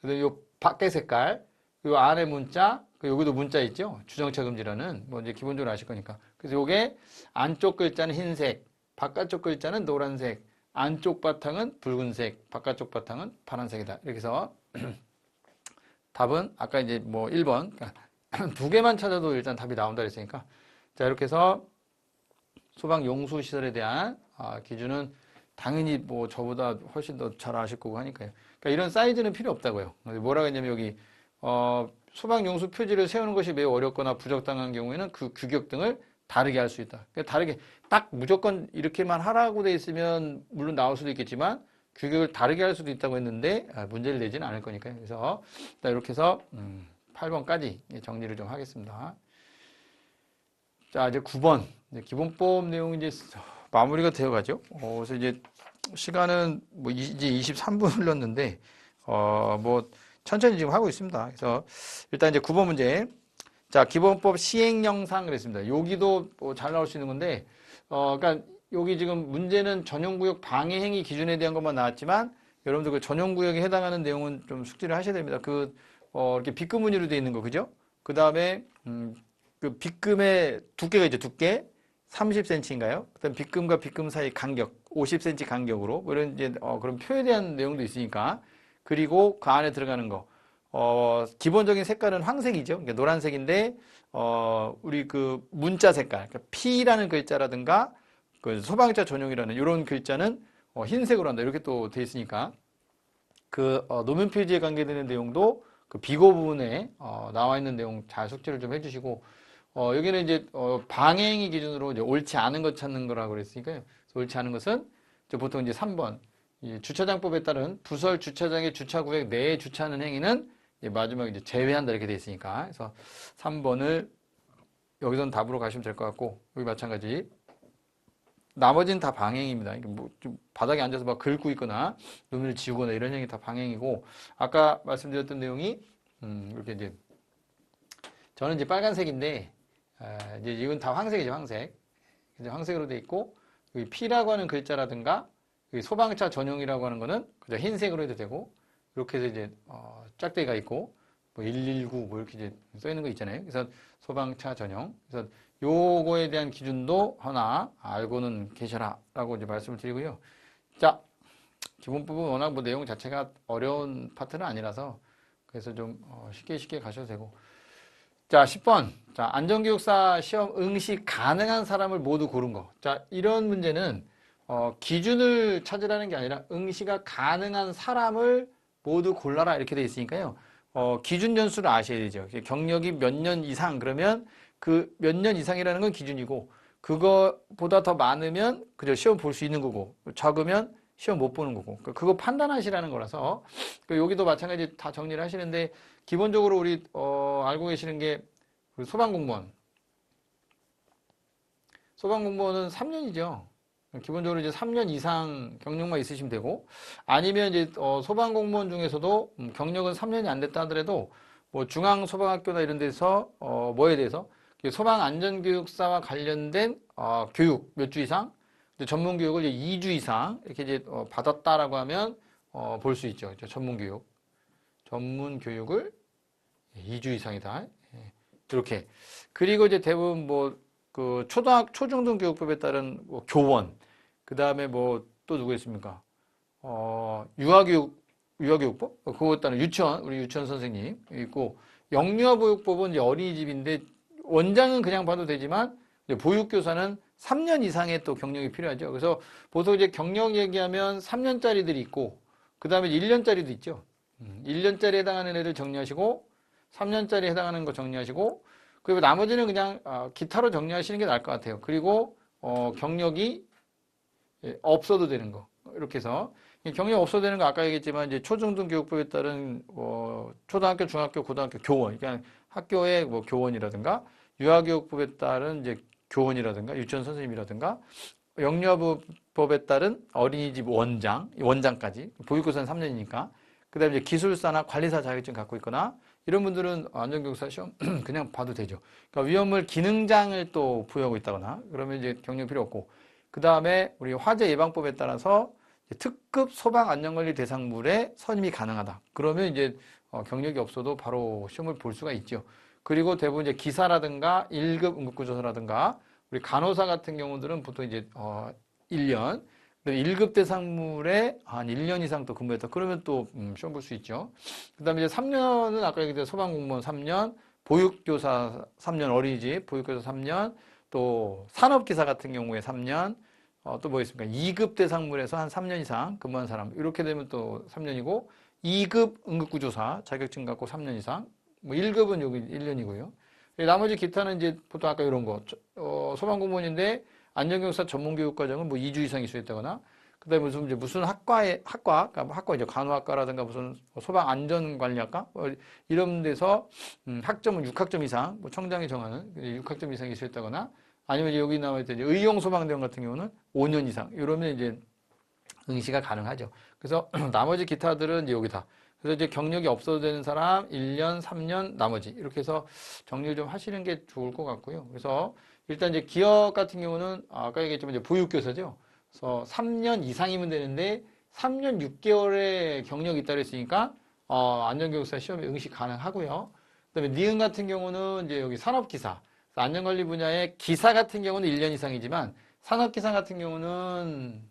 요 밖에 색깔, 요 안에 문자, 여기도 문자 있죠. 주정차 금지라는 뭐 이제 기본적으로 아실 거니까. 그래서 요게 안쪽 글자는 흰색, 바깥쪽 글자는 노란색. 안쪽 바탕은 붉은색, 바깥쪽 바탕은 파란색이다. 이렇게 해서 답은 아까 이제 뭐 1번, 그러니까 2개만 찾아도 일단 답이 나온다 그랬으니까, 자, 이렇게 해서 소방 용수 시설에 대한 기준은 당연히 뭐 저보다 훨씬 더 잘 아실 거고 하니까요. 그러니까 이런 사이즈는 필요 없다고요. 뭐라고 했냐면 여기 소방 용수 표지를 세우는 것이 매우 어렵거나 부적당한 경우에는 그 규격 등을 다르게 할 수 있다. 그러니까 다르게 딱 무조건 이렇게만 하라고 돼 있으면 물론 나올 수도 있겠지만 규격을 다르게 할 수도 있다고 했는데 문제를 내지는 않을 거니까요. 그래서 이렇게 해서 8번까지 정리를 좀 하겠습니다. 자, 이제 9번 기본법 내용이 이제 마무리가 되어 가죠. 그래서 이제 시간은 뭐 이제 23분 흘렀는데 뭐 천천히 지금 하고 있습니다. 그래서 일단 이제 9번 문제. 자, 기본법 시행 영상 그랬습니다. 여기도 잘 나올 수 있는 건데, 그러니까 여기 지금 문제는 전용구역 방해 행위 기준에 대한 것만 나왔지만, 여러분들 그 전용구역에 해당하는 내용은 좀 숙지를 하셔야 됩니다. 이렇게 빗금 무늬로 되어 있는 거, 그죠? 그 다음에, 그 빗금의 두께가 있죠, 두께. 30cm인가요? 그 다음 빗금과 빗금 사이 간격, 50cm 간격으로. 뭐 이런 이제, 그런 표에 대한 내용도 있으니까. 그리고 그 안에 들어가는 거. 기본적인 색깔은 황색이죠. 그러니까 노란색인데, 우리 문자 색깔, 그러니까 P라는 글자라든가, 소방차 전용이라는 이런 글자는 흰색으로 한다. 이렇게 또 돼 있으니까. 노면 표지에 관계되는 내용도 비고 부분에 나와 있는 내용 잘 숙지를 좀 해주시고, 여기는 이제 방해행위 기준으로 이제 옳지 않은 것 찾는 거라고 그랬으니까요. 옳지 않은 것은 보통 이제 3번. 주차장법에 따른 부설 주차장의 주차구역 내에 주차하는 행위는 마지막에 이제 제외한다 이렇게 돼 있으니까. 그래서 3번을 여기서는 답으로 가시면 될 것 같고, 여기 마찬가지. 나머지는 다 방행입니다. 좀 바닥에 앉아서 막 긁고 있거나 눈을 지우거나 이런 행위 다 방행이고, 아까 말씀드렸던 내용이 이렇게 이제 저는 이제 빨간색인데 이제 이건 다 황색이죠, 황색. 이제 황색으로 돼 있고, 여기 P라고 하는 글자라든가 여기 소방차 전용이라고 하는 거는 그저 흰색으로 해도 되고, 이렇게 해서 이제 짝대기가 있고 뭐 119 뭐 이렇게 이제 써 있는 거 있잖아요. 그래서 소방차 전용. 그래서 요거에 대한 기준도 하나 알고는 계셔라라고 이제 말씀을 드리고요. 자, 기본법은 워낙 뭐 내용 자체가 어려운 파트는 아니라서 그래서 좀 쉽게 가셔도 되고. 자, 10번. 자, 안전교육사 시험 응시 가능한 사람을 모두 고른 거. 자, 이런 문제는 기준을 찾으라는 게 아니라 응시가 가능한 사람을 모두 골라라 이렇게 돼 있으니까요. 기준 연수를 아셔야 되죠. 경력이 몇 년 이상 그러면 그 몇 년 이상이라는 건 기준이고 그거보다 더 많으면 그저 시험 볼 수 있는 거고 적으면 시험 못 보는 거고 그거 판단하시라는 거라서 여기도 마찬가지 다 정리를 하시는데 기본적으로 우리 알고 계시는 게 소방공무원은 3년이죠. 기본적으로 이제 3년 이상 경력만 있으시면 되고 아니면 이제 소방공무원 중에서도 경력은 3년이 안 됐다 하더라도 뭐 중앙소방학교나 이런 데서 뭐에 대해서 소방안전교육사와 관련된 교육 몇 주 이상 전문 교육을 이제 2주 이상 이렇게 이제 받았다라고 하면 볼 수 있죠. 전문 교육을 2주 이상이다. 이렇게. 그리고 이제 대부분 뭐 그 초중등 교육법에 따른 뭐 교원, 그 다음에 뭐 또 누구 있습니까? 유아교육법? 그거 따른 유치원, 우리 유치원 선생님 있고, 영유아보육법은 이제 어린이집인데 원장은 그냥 봐도 되지만 보육교사는 3년 이상의 또 경력이 필요하죠. 그래서 보통 이제 경력 얘기하면 3년짜리들이 있고, 그 다음에 1년짜리도 있죠. 1년짜리에 해당하는 애들 정리하시고, 3년짜리에 해당하는 거 정리하시고, 그리고 나머지는 그냥 기타로 정리하시는 게 나을 것 같아요. 그리고 경력이 없어도 되는 거. 이렇게 해서 경력 없어도 되는 거 아까 얘기했지만 이제 초중등 교육법에 따른 초등학교, 중학교, 고등학교 교원, 그러니까 학교의 뭐 교원이라든가 유아교육법에 따른 이제 교원이라든가 유치원 선생님이라든가 영유아법에 따른 어린이집 원장까지 보육교사는 3년이니까 그다음에 이제 기술사나 관리사 자격증 갖고 있거나 이런 분들은 안전교육사 시험 그냥 봐도 되죠. 그러니까 위험물 기능장을 또 부여하고 있다거나 그러면 이제 경력 필요 없고 그 다음에 우리 화재 예방법에 따라서 특급 소방 안전관리 대상물에 선임이 가능하다. 그러면 이제 경력이 없어도 바로 시험을 볼 수가 있죠. 그리고 대부분 이제 기사라든가 1급 응급구조사라든가 우리 간호사 같은 경우들은 보통 이제 1년 1급 대상물에 한 1년 이상 또 근무했다. 그러면 또 시험 볼 수 있죠. 그 다음에 이제 3년은 아까 얘기했던 소방공무원 3년, 보육교사 3년, 어린이집 보육교사 3년, 또 산업기사 같은 경우에 3년, 또 뭐 있습니까? 2급 대상물에서 한 3년 이상 근무한 사람. 이렇게 되면 또 3년이고, 2급 응급구조사 자격증 갖고 3년 이상, 뭐 1급은 여기 1년이고요. 나머지 기타는 이제 보통 아까 이런 거, 소방공무원인데 안전교육사 전문교육과정은 뭐 2주 이상 있어야겠다거나, 그 다음에 무슨 학과, 그러니까 이제 간호학과라든가 무슨 소방안전관리학과, 이런 데서, 학점은 6학점 이상, 뭐 청장이 정하는 6학점 이상이 있어야겠다거나, 아니면 여기 나와있던 의용소방대원 같은 경우는 5년 이상, 이러면 이제 응시가 가능하죠. 그래서 나머지 기타들은 이제 여기다. 그래서 이제 경력이 없어도 되는 사람 1년, 3년, 나머지. 이렇게 해서 정리를 좀 하시는 게 좋을 것 같고요. 그래서 일단 이제 기업 같은 경우는 아까 얘기했지만 이제 보육교사죠. 그래서 3년 이상이면 되는데 3년 6개월의 경력이 있다고 했으니까 안전교육사 시험에 응시 가능하고요. 그다음에 니은 같은 경우는 이제 여기 산업기사, 안전관리 분야의 기사 같은 경우는 1년 이상이지만 산업기사 같은 경우는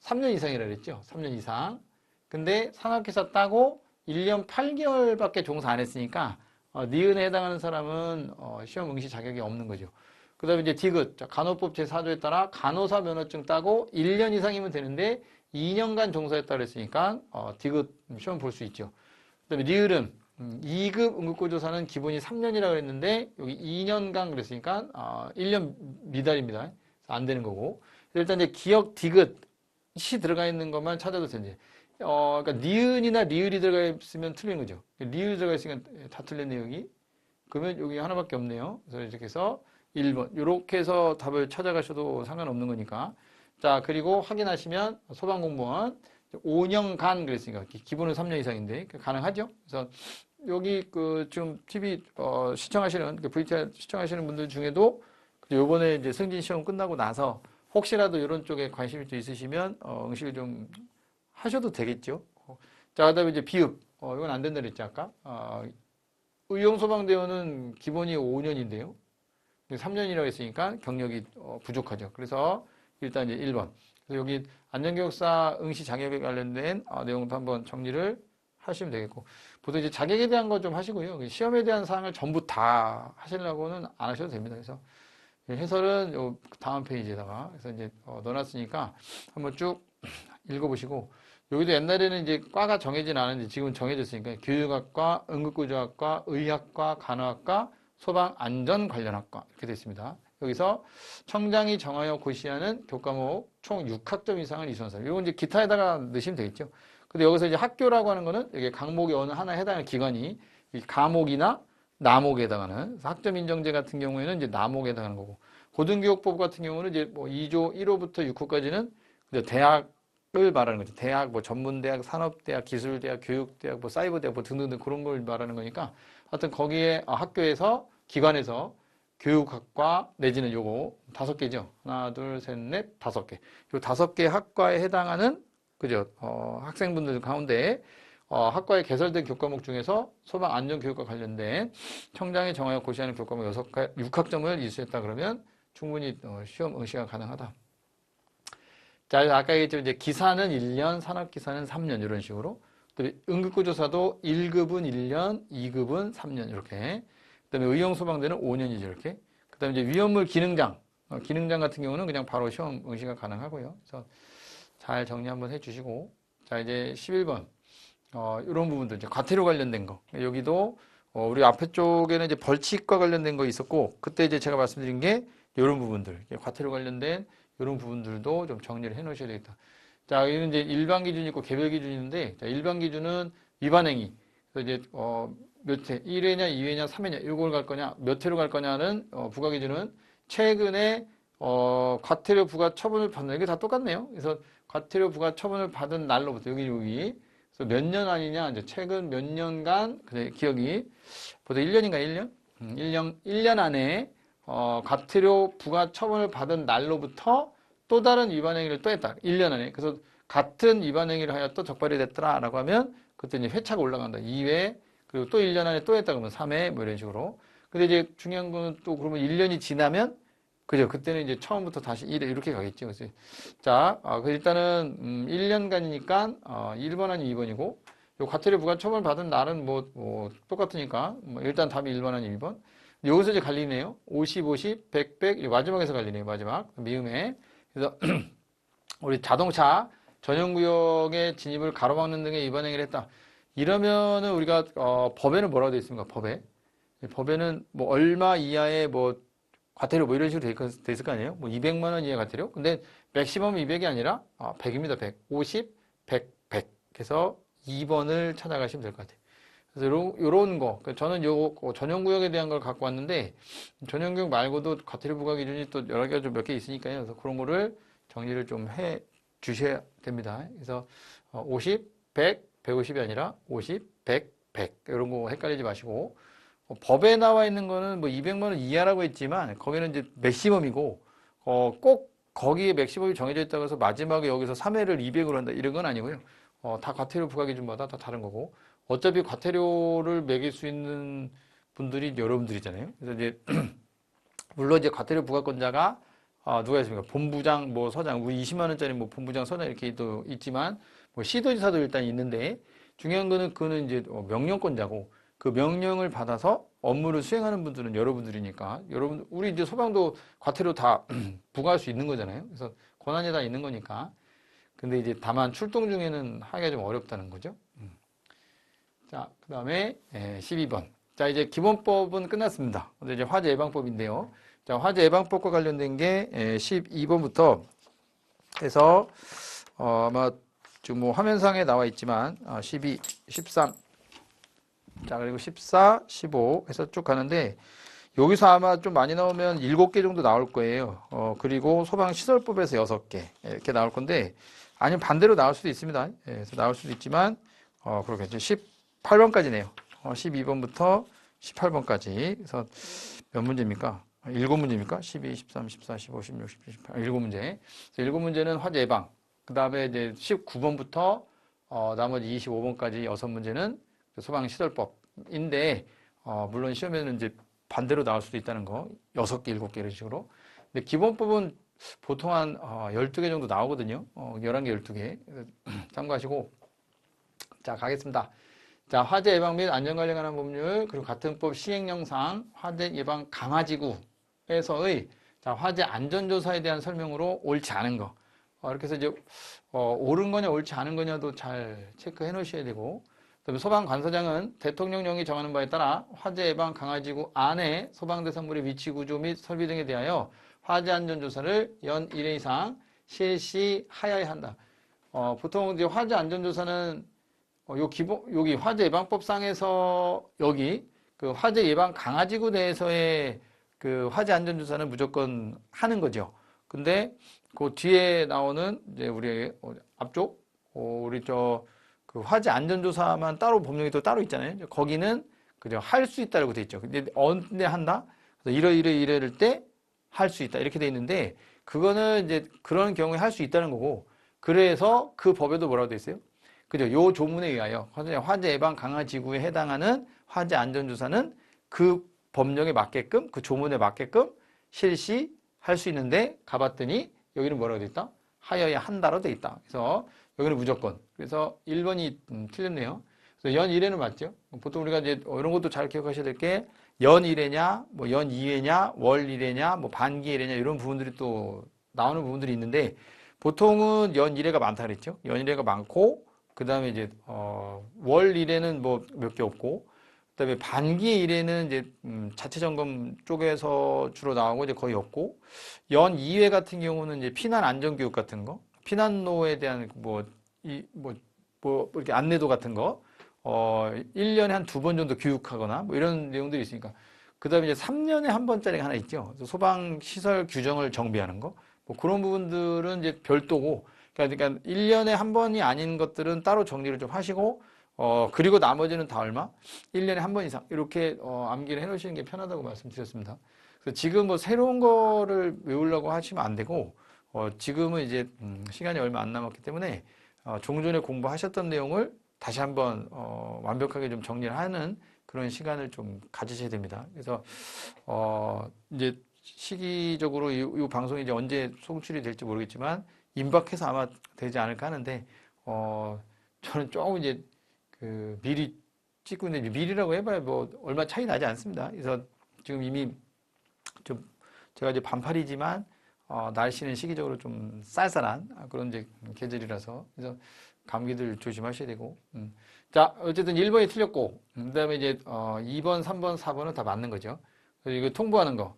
3년 이상이라고 그랬죠. 3년 이상. 근데 산업기사 따고 1년 8개월밖에 종사 안 했으니까 니은에 해당하는 사람은 시험 응시 자격이 없는 거죠. 그 다음에 이제 디귿, 간호법 제4조에 따라 간호사 면허증 따고 1년 이상이면 되는데 2년간 종사했다고 그랬으니까 디귿 시험 볼 수 있죠. 그 다음에 리을은 2급 응급구조사는 기본이 3년이라고 그랬는데 여기 2년간 그랬으니까 1년 미달입니다. 안 되는 거고. 일단 이제 기역 디귿이 들어가 있는 것만 찾아도 되는데 그러니까 니은이나 리을이 들어가 있으면 틀린 거죠. 리을이 들어가 있으니까 다 틀렸네요, 여기. 그러면 여기 하나밖에 없네요. 그래서 이렇게 해서 1번. 이렇게 해서 답을 찾아가셔도 상관없는 거니까. 자, 그리고 확인하시면 소방공무원 5년간 그랬으니까 기본은 3년 이상인데 가능하죠? 그래서 여기 지금 TV 시청하시는 VTR 시청하시는 분들 중에도 요번에 이제 승진 시험 끝나고 나서 혹시라도 이런 쪽에 관심이 좀 있으시면 응시를 좀 하셔도 되겠죠. 자, 그다음에 이제 비읍 이건 안 된다 그랬지, 아까? 의용소방대원은 기본이 5년인데요. 3년이라고 했으니까 경력이 부족하죠. 그래서 일단 이제 1번. 그래서 여기 안전교육사 응시 자격에 관련된 내용도 한번 정리를 하시면 되겠고. 보통 이제 자격에 대한 거 좀 하시고요. 시험에 대한 사항을 전부 다 하시려고는 안 하셔도 됩니다. 그래서 해설은 요 다음 페이지에다가 그래서 이제 넣어놨으니까 한번 쭉 읽어보시고 여기도 옛날에는 이제 과가 정해진 않았는데 지금은 정해졌으니까 교육학과, 응급구조학과, 의학과, 간호학과, 소방안전관련학과 이렇게 되어 있습니다. 여기서 청장이 정하여 고시하는 교과목 총 6학점 이상을 이수한 사람. 이건 이제 기타에다가 넣으시면 되겠죠. 근데 여기서 이제 학교라고 하는 거는 이게 강목이 어느 하나에 해당하는 기관이 이 과목이나 나목에 해당하는 학점 인정제 같은 경우에는 이제 나목에 해당하는 거고 고등교육법 같은 경우는 이제 뭐 2조 1호부터 6호까지는 대학을 말하는 거죠. 대학, 뭐 전문대학, 산업대학, 기술대학, 교육대학, 뭐 사이버대학 뭐 등등등 그런 걸 말하는 거니까 하여튼 거기에 학교에서 기관에서 교육학과 내지는 요거 5개죠. 하나, 둘, 셋, 넷, 5개. 요 5개 학과에 해당하는 그죠? 학생분들 가운데 학과에 개설된 교과목 중에서 소방안전교육과 관련된 청장이 정하여 고시하는 교과목 6학점을 이수했다 그러면 충분히 시험 응시가 가능하다. 자, 아까 얘기했죠. 이제 기사는 1년, 산업기사는 3년 이런 식으로. 또 응급구조사도 1급은 1년, 2급은 3년 이렇게. 그다음에 의용소방대는 5년이죠 이렇게. 그다음에 이제 위험물 기능장, 기능장 같은 경우는 그냥 바로 시험 응시가 가능하고요. 그래서 잘 정리 한번 해주시고, 자 이제 11번. 이런 부분들 이제 과태료 관련된 거. 여기도 우리 앞에 쪽에는 이제 벌칙과 관련된 거 있었고, 그때 이제 제가 말씀드린 게 이런 부분들, 과태료 관련된 이런 부분들도 좀 정리를 해 놓으셔야 되겠다. 자, 이는 이제 일반 기준이 있고 개별 기준이 있는데, 자, 일반 기준은 위반 행위. 그래서 이제 몇 회, 1회냐, 2회냐, 3회냐, 이걸 갈 거냐, 몇 회로 갈 거냐는 부과 기준은 최근에 과태료 부과 처분을 받는 이게 다 똑같네요. 그래서 과태료 부과 처분을 받은 날로부터 여기 그래서 몇 년 아니냐, 이제 최근 몇 년간 그래 기억이 보통 1년인가 1년? 1년 안에 과태료 부과 처분을 받은 날로부터 또 다른 위반 행위를 또 했다. 1년 안에. 그래서 같은 위반 행위를 하여 또 적발이 됐더라라고 하면 그때 이제 회차가 올라간다. 2회, 그리고 또 1년 안에 또 했다 그러면 3회 뭐 이런 식으로. 근데 이제 중요한 거는 또 그러면 1년이 지나면 그죠. 그때는 이제 처음부터 다시 1회 이렇게 가겠죠. 그래서 자, 일단은 1년간이니까 1번 아니 2번이고 요 과태료 부과 처분을 받은 날은 뭐 똑같으니까 일단 답이 1번 아니 2번. 여기서 이제 갈리네요. 50, 50, 100, 100 마지막에서 갈리네요. 마지막 미음에. 그래서 우리 자동차 전용구역의 진입을 가로막는 등의 위반 행위를 했다. 이러면은 우리가 법에는 뭐라고 되어 있습니까? 법에는 뭐 얼마 이하의 뭐 과태료 뭐 이런 식으로 돼 있을 거 아니에요? 뭐 200만 원 이하 과태료? 근데 맥시멈 200이 아니라 100입니다. 100. 50, 100, 100. 그래서 2번을 찾아가시면 될 것 같아요. 그래서 요런 거. 저는 요 전용구역에 대한 걸 갖고 왔는데 전용구역 말고도 과태료 부과 기준이 또 여러 개가 좀 몇 개 있으니까요. 그래서 그런 거를 정리를 좀 해 주셔야 됩니다. 그래서 50, 100, 150이 아니라 50, 100, 100 이런 거 헷갈리지 마시고 법에 나와 있는 거는 뭐 200만 원 이하라고 했지만 거기는 이제 맥시멈이고 꼭 거기에 맥시멈이 정해져 있다고 해서 마지막에 여기서 3회를 200으로 한다 이런 건 아니고요. 다 과태료 부과 기준마다 다 다른 거고 어차피 과태료를 매길 수 있는 분들이 여러분들이잖아요. 그래서 이제 물론 이제 과태료 부과권자가 누가 있습니까? 본부장, 뭐 서장, 우리 20만 원짜리 뭐 본부장, 서장 이렇게 또 있지만 뭐 시도지사도 일단 있는데 중요한 거는 그거는 이제 명령권자고 그 명령을 받아서 업무를 수행하는 분들은 여러분들이니까 여러분 우리 이제 소방도 과태료 다 부과할 수 있는 거잖아요. 그래서 권한이 다 있는 거니까. 근데 이제 다만 출동 중에는 하기가 좀 어렵다는 거죠. 자, 그 다음에 12번. 자, 이제 기본법은 끝났습니다. 근데 이제 화재 예방법인데요. 자, 화재 예방법과 관련된 게 12번부터 해서 아마 지금 뭐 화면상에 나와 있지만 12, 13, 자 그리고 14, 15 해서 쭉 가는데 여기서 아마 좀 많이 나오면 7개 정도 나올 거예요. 그리고 소방시설법에서 6개 이렇게 나올 건데 아니면 반대로 나올 수도 있습니다. 그래서 나올 수도 있지만 그렇겠죠. 18번까지네요. 12번부터 18번까지. 그래서 몇 문제입니까? 7문제입니까? 12, 13, 14, 15, 16, 17, 18. 7문제. 7문제는 화재 예방. 그 다음에 이제 19번부터 나머지 25번까지 6문제는 소방시설법인데, 물론 시험에는 이제 반대로 나올 수도 있다는 거, 6개, 7개 이런 식으로. 근데 기본법은 보통 한 12개 정도 나오거든요. 11개, 12개. 참고하시고. 자, 가겠습니다. 자, 화재 예방 및 안전관리에 관한 법률, 그리고 같은 법 시행령상 화재 예방 강화지구에서의 자, 화재 안전조사에 대한 설명으로 옳지 않은 거. 이렇게 해서 이제, 옳은 거냐, 옳지 않은 거냐도 잘 체크해 놓으셔야 되고, 그다음에 소방관서장은 대통령령이 정하는 바에 따라 화재 예방 강화지구 안에 소방대상물의 위치 구조 및 설비 등에 대하여 화재 안전조사를 연 1회 이상 실시하여야 한다. 보통 이제 화재 안전조사는 여기 화재 예방법상에서 여기 그 화재 예방 강화지구 내에서의 그 화재 안전조사는 무조건 하는 거죠. 근데 그 뒤에 나오는 이제 우리 앞쪽 우리 그 화재 안전조사만 따로 법령이 또 따로 있잖아요. 거기는 그죠 할 수 있다라고 돼 있죠. 근데 언제 한다? 그래서 이럴 때 할 수 있다 이렇게 돼 있는데 그거는 이제 그런 경우에 할 수 있다는 거고 그래서 그 법에도 뭐라고 돼 있어요? 그죠? 요 조문에 의하여 화재 예방 강화지구에 해당하는 화재 안전조사는 그 법령에 맞게끔 그 조문에 맞게끔 실시할 수 있는데 가봤더니 여기는 뭐라고 돼 있다? 하여야 한다로 돼 있다. 그래서 여기는 무조건. 그래서 1번이 틀렸네요. 그래서 연 1회는 맞죠? 보통 우리가 이제 이런 것도 잘 기억하셔야 될 게 연 1회냐, 뭐 연 2회냐, 월 1회냐, 뭐 반기 1회냐 이런 부분들이 또 나오는 부분들이 있는데 보통은 연 1회가 많다 그랬죠? 연 1회가 많고 그 다음에 이제 월 1회는 뭐 몇 개 없고 그다음에 반기 1회는 이제 자체 점검 쪽에서 주로 나오고 이제 거의 없고 연 2회 같은 경우는 이제 피난 안전 교육 같은 거, 피난로에 대한 이렇게 안내도 같은 거 1년에 한 2번 정도 교육하거나 뭐 이런 내용들이 있으니까 그다음에 이제 3년에 한 번짜리가 하나 있죠. 소방 시설 규정을 정비하는 거. 뭐 그런 부분들은 이제 별도고 그러니까 1년에 한 번이 아닌 것들은 따로 정리를 좀 하시고 그리고 나머지는 다 얼마? 1년에 한 번 이상 이렇게 암기를 해 놓으시는 게 편하다고 말씀드렸습니다. 그래서 지금 뭐 새로운 거를 외우려고 하시면 안 되고 지금은 이제 시간이 얼마 안 남았기 때문에 종전에 공부하셨던 내용을 다시 한번 완벽하게 좀 정리를 하는 그런 시간을 좀 가지셔야 됩니다. 그래서 이제 시기적으로 이 방송이 이제 언제 송출이 될지 모르겠지만 임박해서 아마 되지 않을까 하는데 저는 조금 이제 그 미리 찍고 있는데 미리라고 해봐야 뭐 얼마 차이 나지 않습니다. 그래서 지금 이미 좀 제가 이제 반팔이지만 날씨는 시기적으로 좀 쌀쌀한 그런 이제 계절이라서 그래서 감기들 조심하셔야 되고 자 어쨌든 1번이 틀렸고 그다음에 이제 2번, 3번, 4번은 다 맞는 거죠. 그래서 이거 통보하는 거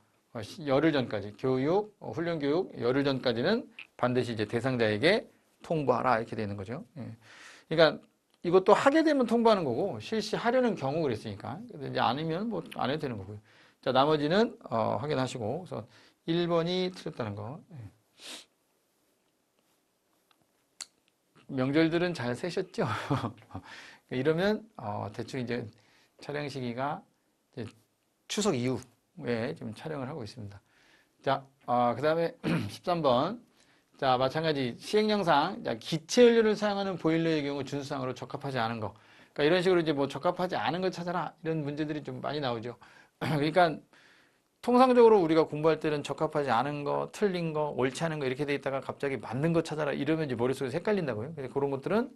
열흘 전까지 교육, 훈련 교육 열흘 전까지는 반드시 이제 대상자에게 통보하라 이렇게 되는 거죠. 예. 그러니까 이것도 하게 되면 통보하는 거고 실시하려는 경우 그랬으니까 이제 아니면 뭐 안 해도 되는 거고요. 자 나머지는 확인하시고 그래서 1번이 틀렸다는 거. 예. 명절들은 잘 세셨죠? 이러면 대충 이제 촬영 시기가 이제 추석 이후에 지금 촬영을 하고 있습니다. 자, 그 다음에 13번. 자, 마찬가지 시행령상 기체 연료를 사용하는 보일러의 경우 준수사항으로 적합하지 않은 거. 그러니까 이런 식으로 이제 뭐 적합하지 않은 걸 찾아라 이런 문제들이 좀 많이 나오죠. 그러니까 통상적으로 우리가 공부할 때는 적합하지 않은 거, 틀린 거, 옳지 않은 거 이렇게 돼 있다가 갑자기 맞는 거 찾아라 이러면 이제 머릿속에서 헷갈린다고요. 그래서 그런 것들은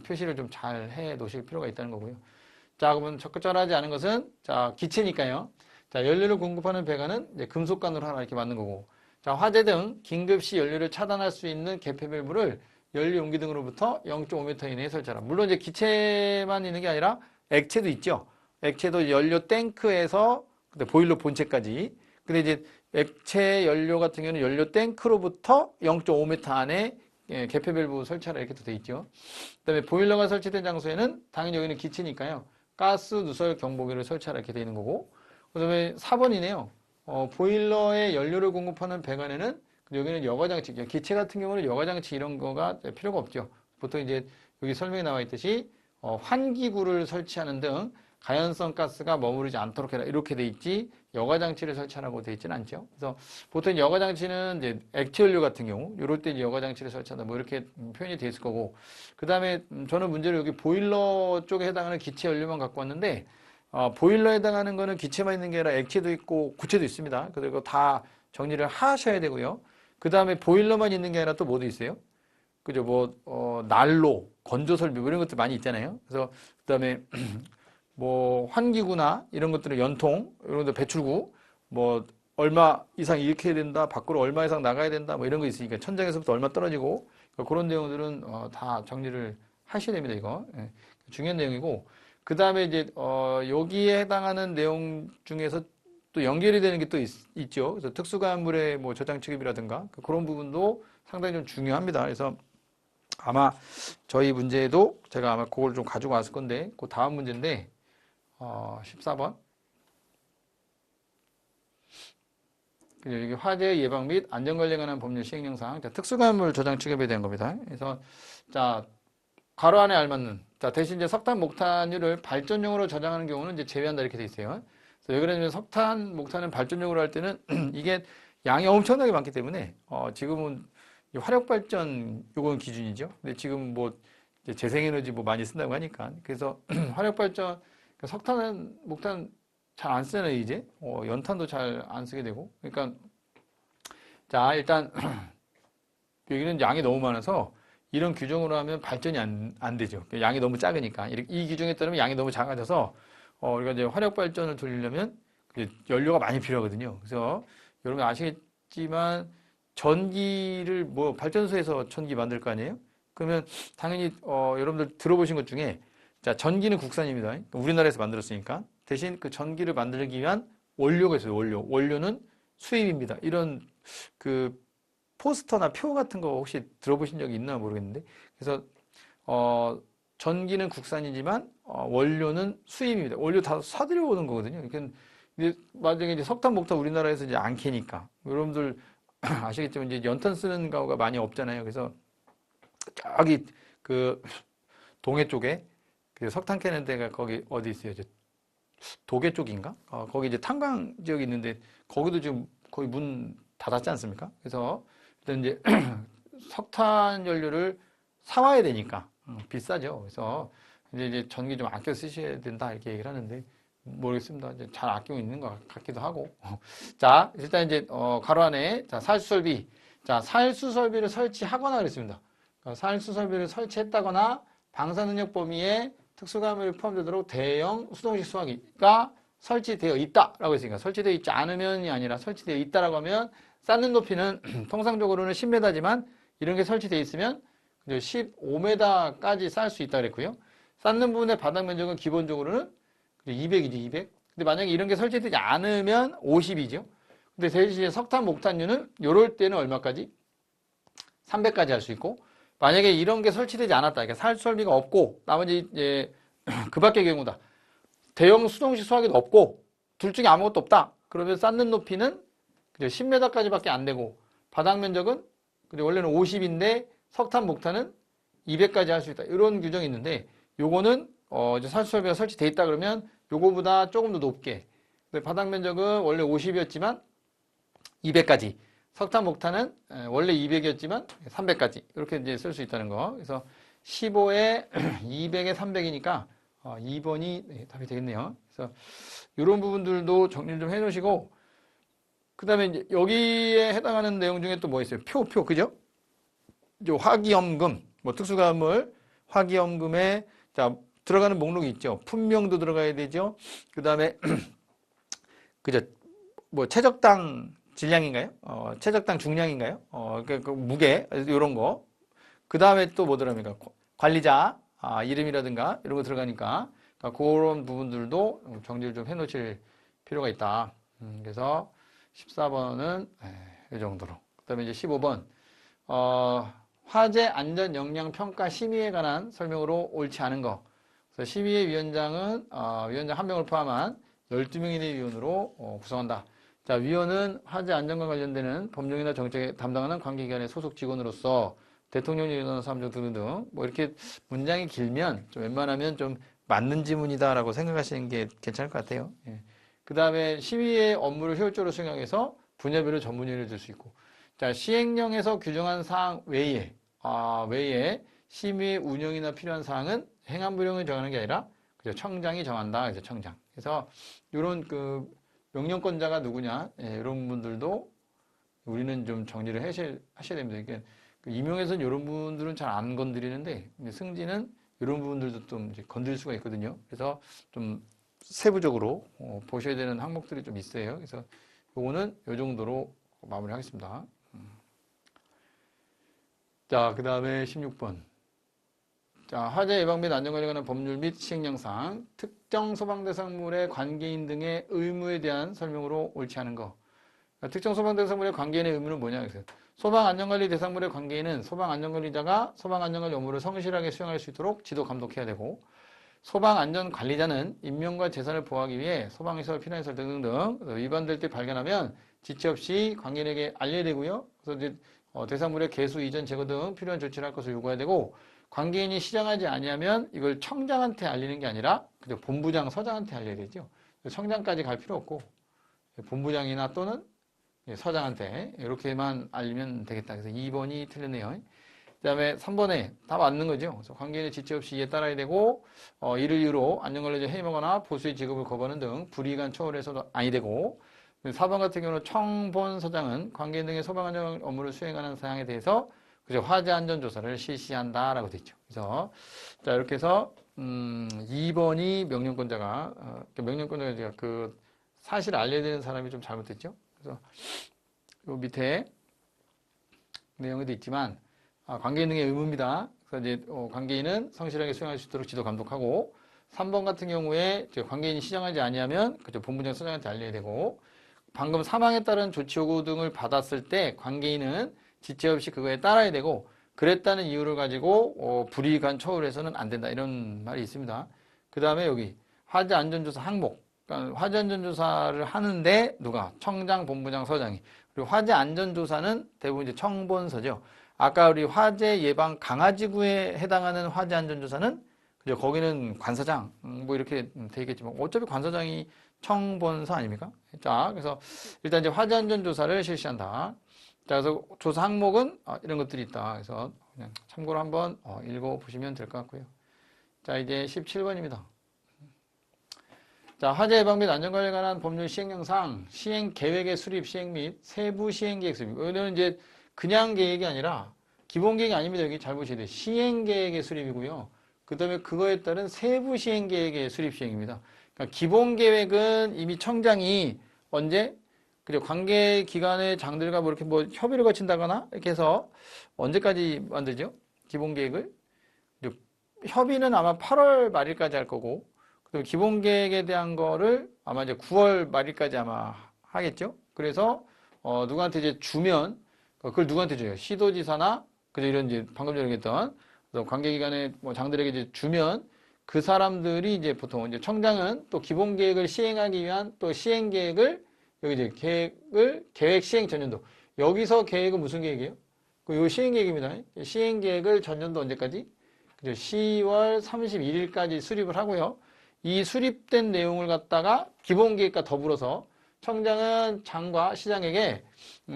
표시를 좀 잘 해 놓으실 필요가 있다는 거고요. 자, 그러면 적절하지 않은 것은 자, 기체니까요. 자, 연료를 공급하는 배관은 이제 금속관으로 하나 이렇게 만든 거고. 자, 화재 등 긴급시 연료를 차단할 수 있는 개폐 밸브를 연료 용기 등으로부터 0.5m 이내에 설치하라. 물론 이제 기체만 있는 게 아니라 액체도 있죠. 액체도 연료 탱크에서 보일러 본체까지. 근데 이제 액체 연료 같은 경우는 연료 탱크로부터 0.5m 안에 개폐 밸브 설치하라 이렇게 돼 있죠. 그다음에 보일러가 설치된 장소에는 당연히 여기는 기체니까요. 가스 누설 경보기를 설치하라 이렇게 돼 있는 거고. 그다음에 4번이네요. 보일러에 연료를 공급하는 배관에는 여기는 여과장치, 기체 같은 경우는 여과장치 이런 거가 필요가 없죠. 보통 이제 여기 설명에 나와 있듯이 환기구를 설치하는 등 가연성 가스가 머무르지 않도록 해라. 이렇게 돼 있지, 여과장치를 설치하라고 돼 있지는 않죠. 그래서 보통 여과장치는 이제 액체연료 같은 경우, 이럴 때 여과장치를 설치한다. 뭐 이렇게 표현이 돼 있을 거고. 그 다음에 저는 문제를 여기 보일러 쪽에 해당하는 기체연료만 갖고 왔는데, 보일러에 해당하는 거는 기체만 있는 게 아니라 액체도 있고 구체도 있습니다. 그리고 다 정리를 하셔야 되고요. 그 다음에 보일러만 있는 게 아니라 또 뭐도 있어요? 그죠? 난로, 건조설비, 뭐 이런 것들 많이 있잖아요. 그래서, 그 다음에, 환기구나, 이런 것들은 연통, 이런 것들 배출구, 얼마 이상 이렇게 해야 된다, 밖으로 얼마 이상 나가야 된다, 뭐 이런 거 있으니까, 천장에서부터 얼마 떨어지고, 그러니까 그런 내용들은, 다 정리를 하셔야 됩니다, 이거. 예, 중요한 내용이고, 그 다음에 이제, 여기에 해당하는 내용 중에서 또 연결이 되는 게 또 있죠. 그래서 특수가물의 저장 취급이라든가, 그런 부분도 상당히 좀 중요합니다. 그래서, 아마 저희 문제에도 제가 아마 그걸 좀 가지고 왔을 건데, 그 다음 문제인데, 14번. 여기 화재 예방 및 안전관리에 관한 법률 시행령상, 특수가물 저장 취급에 대한 겁니다. 그래서, 자, 가로 안에 알맞는, 자, 대신 이제 석탄, 목탄유를 발전용으로 저장하는 경우는 이제 제외한다 이렇게 돼 있어요. 그래서 왜 그러냐면 석탄, 목탄은 발전용으로 할 때는 이게 양이 엄청나게 많기 때문에, 지금은 화력발전 요건 기준이죠. 근데 지금 이제 재생에너지 많이 쓴다고 하니까. 그래서 화력발전, 그러니까 석탄은, 목탄 잘 안 쓰잖아요, 이제. 연탄도 잘 안 쓰게 되고. 그러니까, 자, 일단, 여기는 양이 너무 많아서 이런 규정으로 하면 발전이 안 되죠. 양이 너무 작으니까. 이 규정에 따르면 양이 너무 작아져서, 우리가 이제 화력발전을 돌리려면 연료가 많이 필요하거든요. 그래서 여러분 아시겠지만, 전기를 발전소에서 전기 만들 거 아니에요? 그러면 당연히 여러분들 들어보신 것 중에 자, 전기는 국산입니다. 그러니까 우리나라에서 만들었으니까. 대신 그 전기를 만들기 위한 원료가 있어요. 원료는 수입입니다. 이런 그 포스터나 표 같은 거 혹시 들어보신 적이 있나 모르겠는데. 그래서 전기는 국산이지만 원료는 수입입니다. 원료 다 사들여 오는 거거든요. 그러니까 만약에 이제 석탄, 목탄 우리나라에서 이제 안 캐니까 여러분들 아시겠지만 이제 연탄 쓰는 가구가 많이 없잖아요. 그래서 저기 그 동해 쪽에 그 석탄 캐는 데가 거기 어디 있어요? 도계 쪽인가? 거기 이제 탄광 지역이 있는데 거기도 지금 거의 문 닫았지 않습니까? 그래서 일단 이제 석탄 연료를 사와야 되니까 비싸죠. 그래서 이제 전기 좀 아껴 쓰셔야 된다 이렇게 얘기를 하는데 모르겠습니다. 이제 잘 아끼고 있는 것 같기도 하고. 자, 일단 이제 가로 안에 자 살수설비, 자 살수설비를 설치하거나 그랬습니다. 살수설비를 설치했다거나 방사능력 범위에 특수가물이 포함되도록 대형 수동식 수화기가 설치되어 있다라고 했으니까 설치되어 있지 않으면이 아니라 설치되어 있다라고 하면 쌓는 높이는 통상적으로는 10m지만 이런 게 설치되어 있으면 15m까지 쌓을 수 있다 그랬고요. 쌓는 부분의 바닥 면적은 기본적으로는 200이지, 200. 근데 만약에 이런 게 설치되지 않으면 50이죠. 근데 대신 석탄, 목탄유는 이럴 때는 얼마까지? 300까지 할 수 있고, 만약에 이런 게 설치되지 않았다. 그러니까 살수설비가 없고, 나머지 이제 그 밖의 경우다. 대형 수동식 수화기도 없고, 둘 중에 아무것도 없다. 그러면 쌓는 높이는 10m까지밖에 안 되고, 바닥 면적은 원래는 50인데 석탄, 목탄은 200까지 할 수 있다. 이런 규정이 있는데, 요거는 이제 살수설비가 설치되어 있다 그러면 요거보다 조금 더 높게. 바닥 면적은 원래 50이었지만 200까지. 석탄, 목탄은 원래 200이었지만 300까지. 이렇게 이제 쓸 수 있다는 거. 그래서 15에 200에 300이니까 2번이 답이 되겠네요. 그래서 이런 부분들도 정리를 좀 해 놓으시고, 그 다음에 이제 여기에 해당하는 내용 중에 또 뭐 있어요? 표, 그죠? 화기염금, 특수가물, 화기염금에, 자, 들어가는 목록이 있죠. 품명도 들어가야 되죠. 그 다음에, 그죠? 최적당 질량인가요? 최적당 중량인가요? 그 무게, 이런 거. 그 다음에 또 뭐 들어갑니까? 관리자, 이름이라든가, 이런 거 들어가니까, 그러니까 그런 부분들도 정리를 좀 해 놓으실 필요가 있다. 그래서 14번은 이 정도로. 그 다음에 이제 15번, 화재 안전 역량 평가 심의에 관한 설명으로 옳지 않은 거. 그래서 심의의 위원장은 위원장 1명을 포함한 12명 이내 위원으로 구성한다. 자, 위원은 화재 안전과 관련되는 법령이나 정책에 담당하는 관계기관의 소속 직원으로서 대통령이 일어나는 사람 중 등등 이렇게 문장이 길면 좀 웬만하면 좀 맞는 지문이다라고 생각하시는 게 괜찮을 것 같아요. 예. 그 다음에 시위의 업무를 효율적으로 수행하기 위해서 분야별로 전문의를 줄 수 있고, 자, 시행령에서 규정한 사항 외에 심의 운영이나 필요한 사항은 행안부령이 정하는 게 아니라 그죠? 청장이 정한다. 그래서 청장. 그래서 이런 그 명령권자가 누구냐, 예, 이런 분들도 우리는 좀 정리를 하셔야 됩니다. 그러니까 그 임용에서는 이런 분들은 잘 안 건드리는데 승진은 이런 부분들도 좀 이제 건드릴 수가 있거든요. 그래서 좀 세부적으로 보셔야 되는 항목들이 좀 있어요. 그래서 요거는 요 정도로 마무리하겠습니다. 자, 그 다음에 16번. 자, 화재 예방 및 안전관리에 관한 법률 및 시행령상 특정 소방대상물의 관계인 등의 의무에 대한 설명으로 옳지 않은 거. 특정 소방대상물의 관계인의 의무는 뭐냐? 그래서 소방안전관리 대상물의 관계인은 소방안전관리자가 소방안전관리 업무를 성실하게 수행할 수 있도록 지도 감독해야 되고, 소방안전관리자는 인명과 재산을 보호하기 위해 소방시설, 피난시설 등등등 위반될 때 발견하면 지체 없이 관계인에게 알려야 되고요. 그래서 이제 대상물의 개수, 이전, 제거 등 필요한 조치를 할 것을 요구해야 되고, 관계인이 시정하지 아니하면 이걸 청장한테 알리는 게 아니라 그저 본부장, 서장한테 알려야 되죠. 청장까지 갈 필요 없고 본부장이나 또는 서장한테 이렇게만 알리면 되겠다. 그래서 2번이 틀렸네요. 그 다음에 3번에 다 맞는 거죠. 그래서 관계인의 지체 없이 이에 따라야 되고, 이를 이유로 안전관리자 해임하거나 보수의 지급을 거부하는 등 불이익한 처우에서도 아니 되고, 4번 같은 경우는 청본서장은 관계인 등의 소방안전 업무를 수행하는 사항에 대해서 그죠? 화재 안전 조사를 실시한다라고 되어 있죠. 그래서 자, 이렇게 해서 2번이 명령권자가 명령권자가 그 사실을 알려야 되는 사람이 좀 잘못됐죠. 그래서 요 밑에 내용에도 있지만 관계인 등의 의무입니다. 그래서 이제 관계인은 성실하게 수행할 수 있도록 지도 감독하고, 3번 같은 경우에 관계인이 시정하지 아니하면 그죠? 본부장 서장한테 알려야 되고, 방금 사망에 따른 조치 요구 등을 받았을 때 관계인은 지체 없이 그거에 따라야 되고, 그랬다는 이유를 가지고 불이익한 처우를 해서는 안 된다, 이런 말이 있습니다. 그 다음에 여기 화재 안전조사 항목, 그러니까 화재 안전조사를 하는데 누가? 청장, 본부장, 서장이. 그리고 화재 안전조사는 대부분 이제 청본서죠. 아까 우리 화재 예방 강화지구에 해당하는 화재 안전조사는 그죠? 거기는 관서장 뭐 이렇게 돼 있겠지만 어차피 관서장이 청본서 아닙니까? 자, 그래서 일단 이제 화재 안전조사를 실시한다. 자, 그래서 조사 항목은 이런 것들이 있다. 그래서 그냥 참고로 한번 읽어보시면 될 것 같고요. 자, 이제 17번입니다. 자, 화재 예방 및 안전관리에 관한 법률 시행령상 시행 계획의 수립, 시행 및 세부 시행 계획 수립. 이거는 이제 그냥 계획이 아니라 기본 계획이 아닙니다. 여기 잘 보셔야 돼요. 시행 계획의 수립이고요. 그 다음에 그거에 따른 세부 시행 계획의 수립 시행입니다. 그러니까 기본 계획은 이미 청장이 언제 그죠? 관계 기관의 장들과 뭐 이렇게 뭐 협의를 거친다거나 이렇게 해서 언제까지 만들죠? 기본 계획을? 협의는 아마 8월 말일까지 할 거고, 그리고 기본 계획에 대한 거를 아마 이제 9월 말일까지 아마 하겠죠? 그래서, 누구한테 이제 주면, 그걸 누구한테 줘요? 시도지사나, 그죠? 이런 이제 방금 전에 얘기했던, 관계기관의 뭐 장들에게 이제 주면 그 사람들이 이제 보통 이제 청장은 또 기본 계획을 시행하기 위한 또 시행 계획을 여기 이제 계획 시행 전년도. 여기서 계획은 무슨 계획이에요? 요 시행 계획입니다. 시행 계획을 전년도 언제까지? 그죠? 10월 31일까지 수립을 하고요. 이 수립된 내용을 갖다가 기본 계획과 더불어서 청장은 장과 시장에게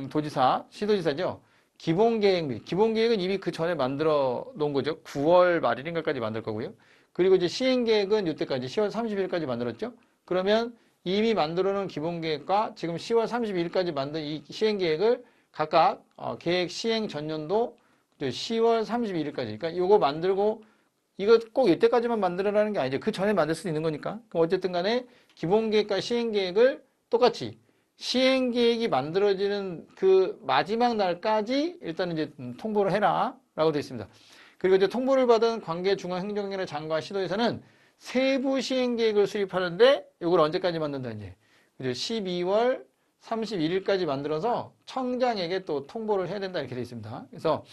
도지사, 시도지사죠. 기본 계획은 이미 그 전에 만들어 놓은 거죠. 9월 말일인가까지 만들 거고요. 그리고 이제 시행 계획은 이때까지 10월 30일까지 만들었죠. 그러면 이미 만들어 놓은 기본 계획과 지금 10월 31일까지 만든 이 시행 계획을 각각 계획 시행 전년도 10월 31일까지. 그러니까 이거 만들고 이거 꼭 이때까지만 만들어라는 게 아니죠. 그 전에 만들 수도 있는 거니까. 그럼 어쨌든 간에 기본 계획과 시행 계획을 똑같이 시행 계획이 만들어지는 그 마지막 날까지 일단 이제 통보를 해라 라고 되어 있습니다. 그리고 이제 통보를 받은 관계 중앙행정기관의 장과 시도에서는 세부 시행 계획을 수립하는데 이걸 언제까지 만든다 이제. 그죠? 12월 31일까지 만들어서 청장에게 또 통보를 해야 된다 이렇게 되어 있습니다. 그래서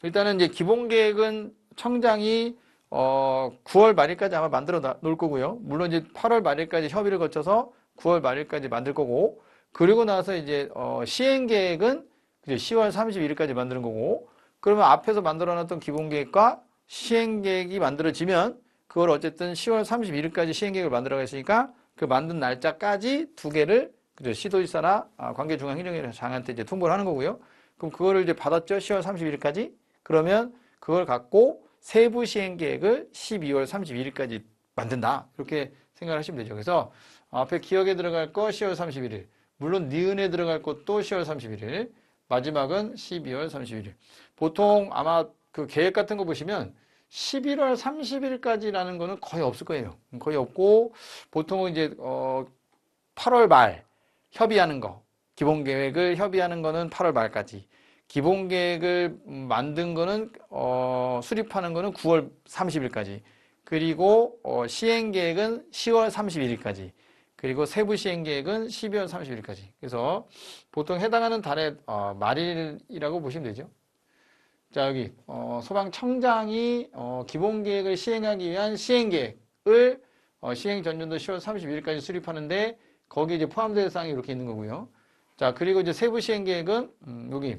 일단은 이제 기본 계획은 청장이 9월 말일까지 아마 만들어 놓을 거고요. 물론 이제 8월 말일까지 협의를 거쳐서 9월 말일까지 만들 거고, 그리고 나서 이제 시행 계획은 10월 31일까지 만드는 거고, 그러면 앞에서 만들어 놨던 기본 계획과 시행 계획이 만들어지면 그걸 어쨌든 10월 31일까지 시행계획을 만들어 갔으니까 그 만든 날짜까지 두 개를 그죠? 시도지사나 관계중앙행정기관장한테 이제 통보를 하는 거고요. 그럼 그거를 이제 받았죠? 10월 31일까지. 그러면 그걸 갖고 세부 시행계획을 12월 31일까지 만든다. 이렇게 생각을 하시면 되죠. 그래서 앞에 기억에 들어갈 거 10월 31일. 물론 니은에 들어갈 것도 10월 31일. 마지막은 12월 31일. 보통 아마 그 계획 같은 거 보시면 11월 30일까지라는 거는 거의 없을 거예요. 거의 없고 보통은 이제 8월 말 협의하는 거, 기본 계획을 협의하는 거는 8월 말까지. 기본 계획을 만든 거는 수립하는 거는 9월 30일까지. 그리고 시행 계획은 10월 31일까지. 그리고 세부 시행 계획은 12월 30일까지. 그래서 보통 해당하는 달의 말일이라고 보시면 되죠. 자, 여기 소방청장이 기본 계획을 시행하기 위한 시행 계획을 시행 전년도 10월 31일까지 수립하는데 거기 이제 포함된 사항이 이렇게 있는 거고요. 자, 그리고 이제 세부 시행 계획은 여기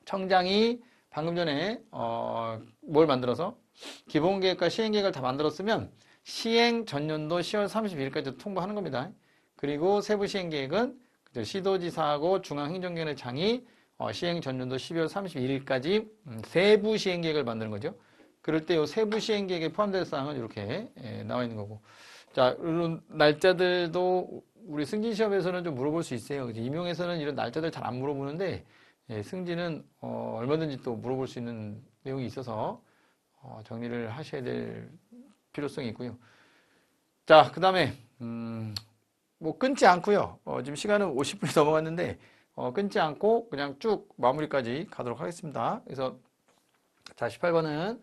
청장이 방금 전에 뭘 만들어서 기본 계획과 시행 계획을 다 만들었으면 시행 전년도 10월 31일까지 통보하는 겁니다. 그리고 세부 시행 계획은 시도지사하고 중앙행정기관장이 시행 전년도 12월 31일까지 세부 시행 계획을 만드는 거죠. 그럴 때 이 세부 시행 계획에 포함된 사항은 이렇게 나와 있는 거고. 자, 이런 날짜들도 우리 승진 시험에서는 좀 물어볼 수 있어요. 임용에서는 이런 날짜들 잘 안 물어보는데 승진은 얼마든지 또 물어볼 수 있는 내용이 있어서 정리를 하셔야 될 필요성이 있고요. 자, 그 다음에 뭐 끊지 않고요. 지금 시간은 50분이 넘어갔는데 끊지 않고 그냥 쭉 마무리까지 가도록 하겠습니다. 그래서 자, 18번은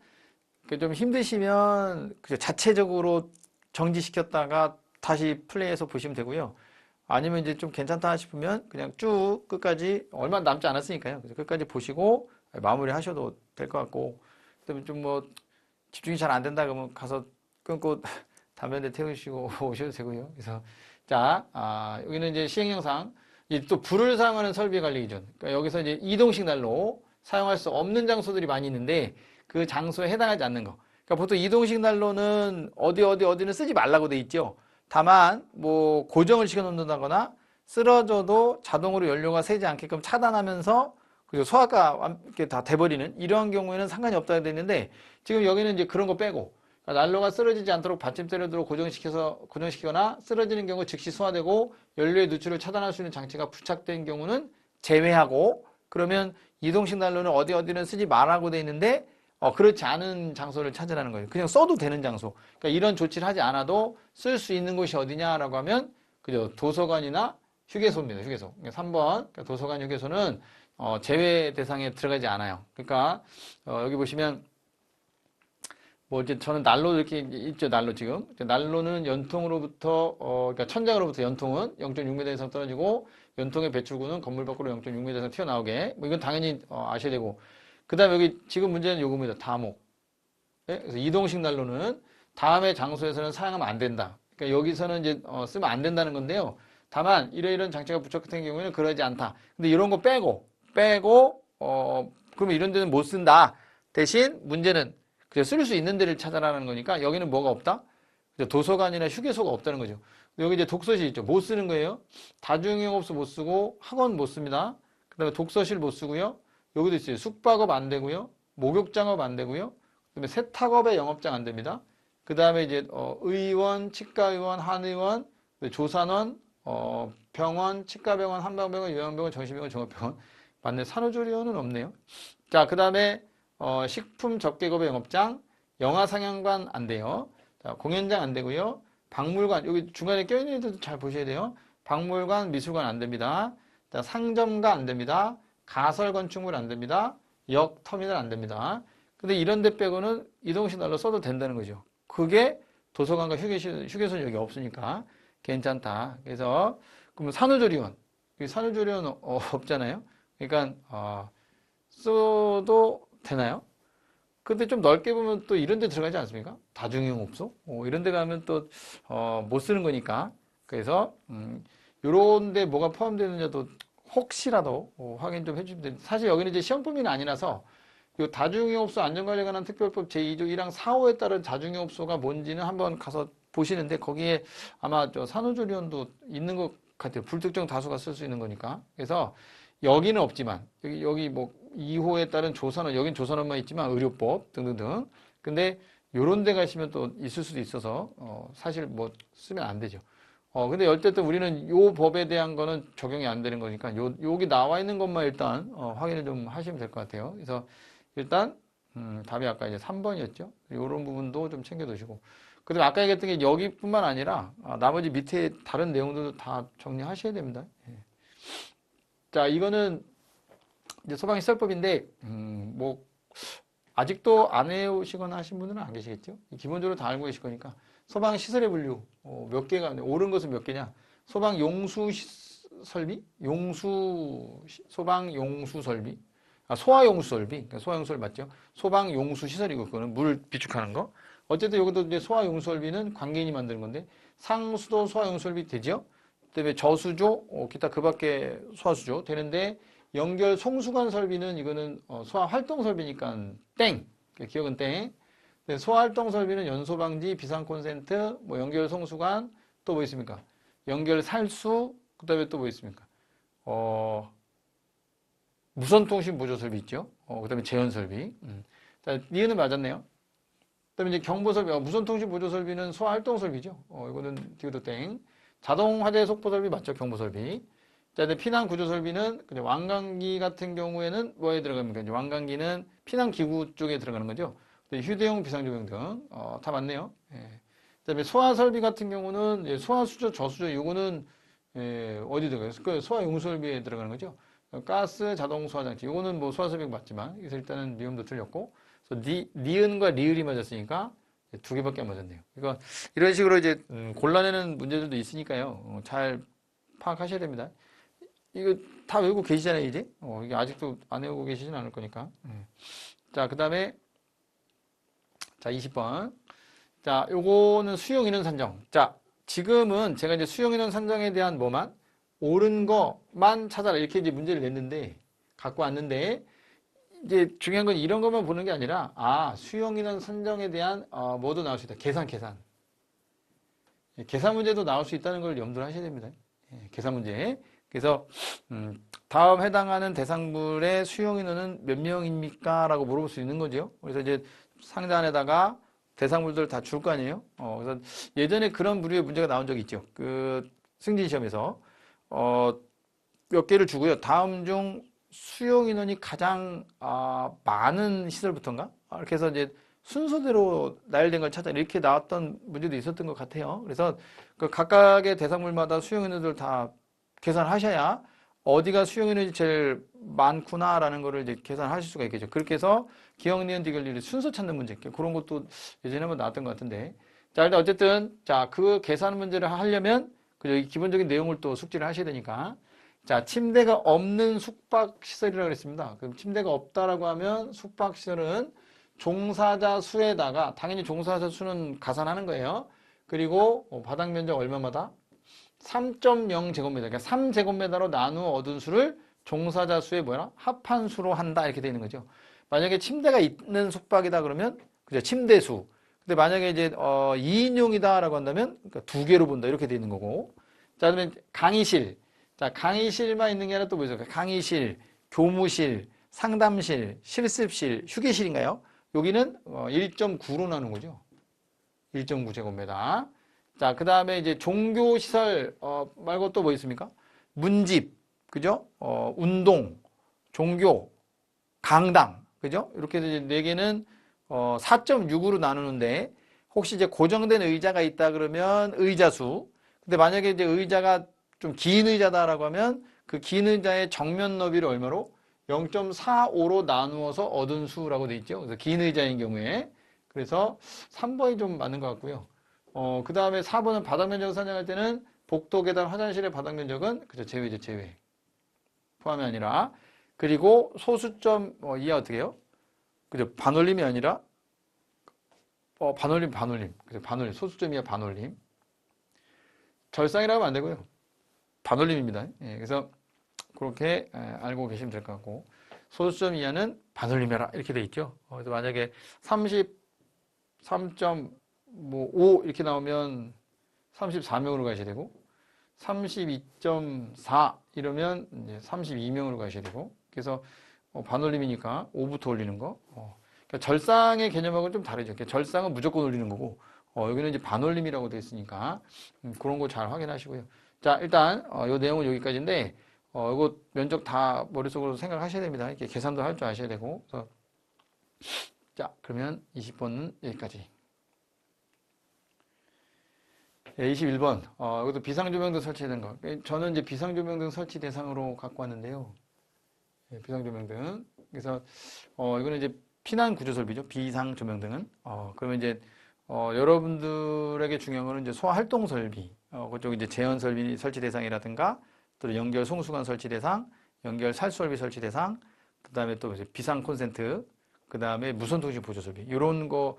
좀 힘드시면 자체적으로 정지시켰다가 다시 플레이해서 보시면 되고요. 아니면 이제 좀 괜찮다 싶으면 그냥 쭉 끝까지 얼마 남지 않았으니까요. 그래서 끝까지 보시고 마무리 하셔도 될 것 같고, 그다음에 좀 뭐 집중이 잘 안 된다 그러면 가서 끊고 담배 한 대 태우시고 오셔도 되고요. 그래서 자, 여기는 이제 시행 영상, 또 불을 사용하는 설비 관리 기준. 그러니까 여기서 이제 이동식 난로 사용할 수 없는 장소들이 많이 있는데 그 장소에 해당하지 않는 거. 그러니까 보통 이동식 난로는 어디는 쓰지 말라고 돼 있죠. 다만 뭐 고정을 시켜 놓는다거나 쓰러져도 자동으로 연료가 새지 않게끔 차단하면서 그리고 소화가 이렇게 다 돼버리는 이러한 경우에는 상관이 없다고 돼 있는데 지금 여기는 이제 그런 거 빼고 그러니까 난로가 쓰러지지 않도록 받침대로 고정시키거나 쓰러지는 경우 즉시 소화되고 연료의 누출을 차단할 수 있는 장치가 부착된 경우는 제외하고 그러면 이동식 난로는 어디는 쓰지 말라고 돼 있는데 그렇지 않은 장소를 찾으라는 거예요. 그냥 써도 되는 장소. 그러니까 이런 조치를 하지 않아도 쓸 수 있는 곳이 어디냐라고 하면 그죠? 도서관이나 휴게소입니다. 휴게소. 3번 그러니까 도서관, 휴게소는 제외 대상에 들어가지 않아요. 그러니까 여기 보시면 뭐 이제 저는 난로 이렇게 있죠. 난로 지금 난로는 연통으로부터 그러니까 천장으로부터 연통은 0.6m 이상 떨어지고 연통의 배출구는 건물 밖으로 0.6m 이상 튀어나오게 뭐 이건 당연히 아셔야 되고 그 다음에 여기 지금 문제는 요겁니다. 다목. 네? 그래서 이동식 난로는 다음의 장소에서는 사용하면 안 된다. 그러니까 여기서는 이제 쓰면 안 된다는 건데요. 다만 이런 장치가 부착된 경우에는 그러지 않다. 근데 이런 거 빼고 그러면 이런 데는 못 쓴다. 대신 문제는 그냥 쓸 수 있는 데를 찾아라는 거니까 여기는 뭐가 없다? 도서관이나 휴게소가 없다는 거죠. 여기 이제 독서실 있죠. 못 쓰는 거예요. 다중영업소 못 쓰고 학원 못 씁니다. 그 다음에 독서실 못 쓰고요. 여기도 있어요. 숙박업 안 되고요. 목욕장업 안 되고요. 그다음에 세탁업의 영업장 안 됩니다. 그 다음에 이제 의원, 치과의원, 한의원, 조산원, 병원, 치과병원, 한방병원, 요양병원, 정신병원, 종합병원. 맞네. 산후조리원은 없네요. 자, 그 다음에 식품 접객업의 영업장, 영화상영관 안 돼요. 자, 공연장 안 되고요. 박물관, 여기 중간에 껴있는 애들도 잘 보셔야 돼요. 박물관, 미술관 안 됩니다. 자, 상점가 안 됩니다. 가설 건축물 안 됩니다. 역, 터미널 안 됩니다. 근데 이런 데 빼고는 이동식 난로 써도 된다는 거죠. 그게 도서관과 휴게소는 여기 없으니까 괜찮다. 그래서 그럼 산후조리원. 산후조리원 없잖아요. 그러니까 써도 되나요? 근데 좀 넓게 보면 또 이런 데 들어가지 않습니까? 다중이용업소? 이런 데 가면 또 못 쓰는 거니까. 그래서 요런 데 뭐가 포함되느냐도 혹시라도 확인 좀 해주시면 됩니다. 사실 여기는 이제 시험 범위는 아니라서 요 다중이용업소 안전관리에 관한 특별법 제2조 1항 4호에 따른 다중이용업소가 뭔지는 한번 가서 보시는데 거기에 아마 저 산후조리원도 있는 것 같아요. 불특정 다수가 쓸 수 있는 거니까. 그래서 여기는 없지만 여기 뭐 2호에 따른 조산업 여긴 조산업만 있지만 의료법 등등등. 근데 요런 데 가시면 또 있을 수도 있어서 사실 뭐 쓰면 안 되죠. 근데 어쨌든 우리는 요 법에 대한 거는 적용이 안 되는 거니까 여기 나와 있는 것만 일단 확인을 좀 하시면 될 것 같아요. 그래서 일단 답이 아까 이제 3번이었죠. 요런 부분도 좀 챙겨 두시고. 그다음에 아까 얘기했던 게 여기뿐만 아니라 나머지 밑에 다른 내용들도 다 정리하셔야 됩니다. 예. 자, 이거는 이제 소방시설법인데 뭐 아직도 안 외우시거나 하신 분들은 안 계시겠죠? 기본적으로 다 알고 계실 거니까. 소방시설의 분류, 몇 개가, 옳은 것은 몇 개냐? 설비? 소방용수 설비? 소화용수 설비. 그러니까 소화용수 설비 맞죠? 소방용수 시설이고, 그거는 물 비축하는 거. 어쨌든 여기도 이제 소화용수 설비는 관계인이 만드는 건데, 상수도 소화용수 설비 되죠? 그다음에 저수조, 기타 그 밖에 소화수조 되는데, 연결 송수관 설비는 이거는 소화 활동 설비니까 땡. 기억은 땡. 소화 활동 설비는 연소 방지, 비상 콘센트, 뭐 연결 송수관 또 뭐 있습니까? 연결 살수 그다음에 또 뭐 있습니까? 무선 통신 보조 설비 있죠. 그다음에 제연 설비. 자, 니은은 맞았네요. 그다음에 이제 경보 설비, 무선 통신 보조 설비는 소화 활동 설비죠. 이거는 디귿도 땡. 자동 화재 속보 설비 맞죠? 경보 설비. 자, 이제 피난 구조 설비는 그냥 왕관기 같은 경우에는 뭐에 들어갑니까? 이제 왕관기는 피난 기구 쪽에 들어가는 거죠. 휴대용 비상조명 등, 다 맞네요. 예. 그다음에 소화 설비 같은 경우는 이제 소화 수조, 저수조 이거는 어디 들어가요? 그 소화 용수 설비에 들어가는 거죠. 가스 자동 소화 장치 이거는 뭐 소화 설비 맞지만 그래서 일단은 미음도 틀렸고, 그래서 니은과 리을이 맞았으니까 두 개밖에 안 맞았네요. 그러니까 이런 식으로 이제 골라내는 문제들도 있으니까요. 잘 파악하셔야 됩니다. 이거 다 외우고 계시잖아요, 이제. 이게 아직도 안 외우고 계시진 않을 거니까. 자, 그 다음에, 자, 20번. 자, 요거는 수용 인원 산정. 자, 지금은 제가 이제 수용 인원 산정에 대한 뭐만? 옳은 거만 찾아라. 이렇게 이제 문제를 냈는데, 갖고 왔는데, 이제 중요한 건 이런 것만 보는 게 아니라, 수용 인원 산정에 대한, 뭐도 나올 수 있다. 계산. 계산 문제도 나올 수 있다는 걸 염두를 하셔야 됩니다. 계산 문제. 그래서 다음 해당하는 대상물의 수용 인원은 몇 명입니까? 라고 물어볼 수 있는 거죠. 그래서 이제 상자 안에다가 대상물들을 다 줄 거 아니에요. 그래서 예전에 그런 부류의 문제가 나온 적이 있죠. 그 승진 시험에서 몇 개를 주고요. 다음 중 수용 인원이 가장 많은 시설부터인가? 이렇게 해서 이제 순서대로 나열된 걸 찾아 이렇게 나왔던 문제도 있었던 것 같아요. 그래서 그 각각의 대상물마다 수용 인원들 다 계산하셔야 어디가 수용 인원이 제일 많구나라는 거를 이제 계산하실 수가 있겠죠. 그렇게 해서 기억, 니은, 디귿, 리을 순서 찾는 문제. 그런 것도 예전에 한번 나왔던 것 같은데. 자, 일단 어쨌든, 자, 그 계산 문제를 하려면, 그 기본적인 내용을 또 숙지를 하셔야 되니까. 자, 침대가 없는 숙박시설이라고 그랬습니다. 그럼 침대가 없다라고 하면 숙박시설은 종사자 수에다가, 당연히 종사자 수는 가산하는 거예요. 그리고 바닥 면적 얼마마다? 3.0제곱미터, 그러니까 3제곱미터로 나누어 얻은 수를 종사자 수의 뭐야? 합한 수로 한다. 이렇게 되는 거죠. 만약에 침대가 있는 숙박이다 그러면, 그죠? 침대 수. 근데 만약에 이제, 2인용이다라고 한다면, 그러니까 두 개로 본다. 이렇게 되는 거고. 자, 그러면 강의실. 자, 강의실만 있는 게 아니라 또 뭐 있어요? 강의실, 교무실, 상담실, 실습실, 휴게실인가요? 여기는 1.9로 나눈 거죠. 1.9제곱미터. 자, 그 다음에 이제 종교시설, 말고 또 뭐 있습니까? 문집, 그죠? 운동, 종교, 강당, 그죠? 이렇게 해서 이제 네 개는, 4.6으로 나누는데, 혹시 이제 고정된 의자가 있다 그러면 의자수. 근데 만약에 이제 의자가 좀 긴 의자다라고 하면 그 긴 의자의 정면 너비를 얼마로? 0.45로 나누어서 얻은 수라고 돼 있죠. 그래서 긴 의자인 경우에. 그래서 3번이 좀 맞는 것 같고요. 그 다음에 4번은 바닥 면적을 산정할 때는 복도, 계단, 화장실의 바닥 면적은 그죠, 제외죠, 제외. 포함이 아니라. 그리고 소수점 이하 어떻게 해요? 그죠, 반올림이 아니라 반올림. 그죠, 반올림. 소수점 이하 반올림. 절상이라고 하면 안 되고요. 반올림입니다. 예, 그래서 그렇게 알고 계시면 될 것 같고. 소수점 이하는 반올림해라 이렇게 돼 있죠. 그래서 만약에 33.5 이렇게 나오면 34명으로 가셔야 되고 32.4 이러면 이제 32명으로 가셔야 되고 그래서 반올림이니까 5부터 올리는 거. 그러니까 절상의 개념하고는 좀 다르죠. 그러니까 절상은 무조건 올리는 거고 여기는 이제 반올림이라고 되어 있으니까 그런 거 잘 확인하시고요. 자, 일단 이 내용은 여기까지인데 이거 면적 다 머릿속으로 생각하셔야 됩니다. 이렇게 계산도 할 줄 아셔야 되고. 그래서 자, 그러면 20번은 여기까지. 21번. 이것도 비상조명등 설치된 거. 저는 이제 비상조명등 설치 대상으로 갖고 왔는데요. 비상조명등. 그래서 이거는 이제 피난 구조 설비죠. 비상조명등은. 그러면 이제 여러분들에게 중요한 거는 이제 소화 활동 설비. 그쪽 이제 제연 설비 설치 대상이라든가 또 연결 송수관 설치 대상, 연결 살수 설비 설치 대상, 그다음에 또 이제 비상 콘센트, 그다음에 무선 통신 보조 설비. 이런 거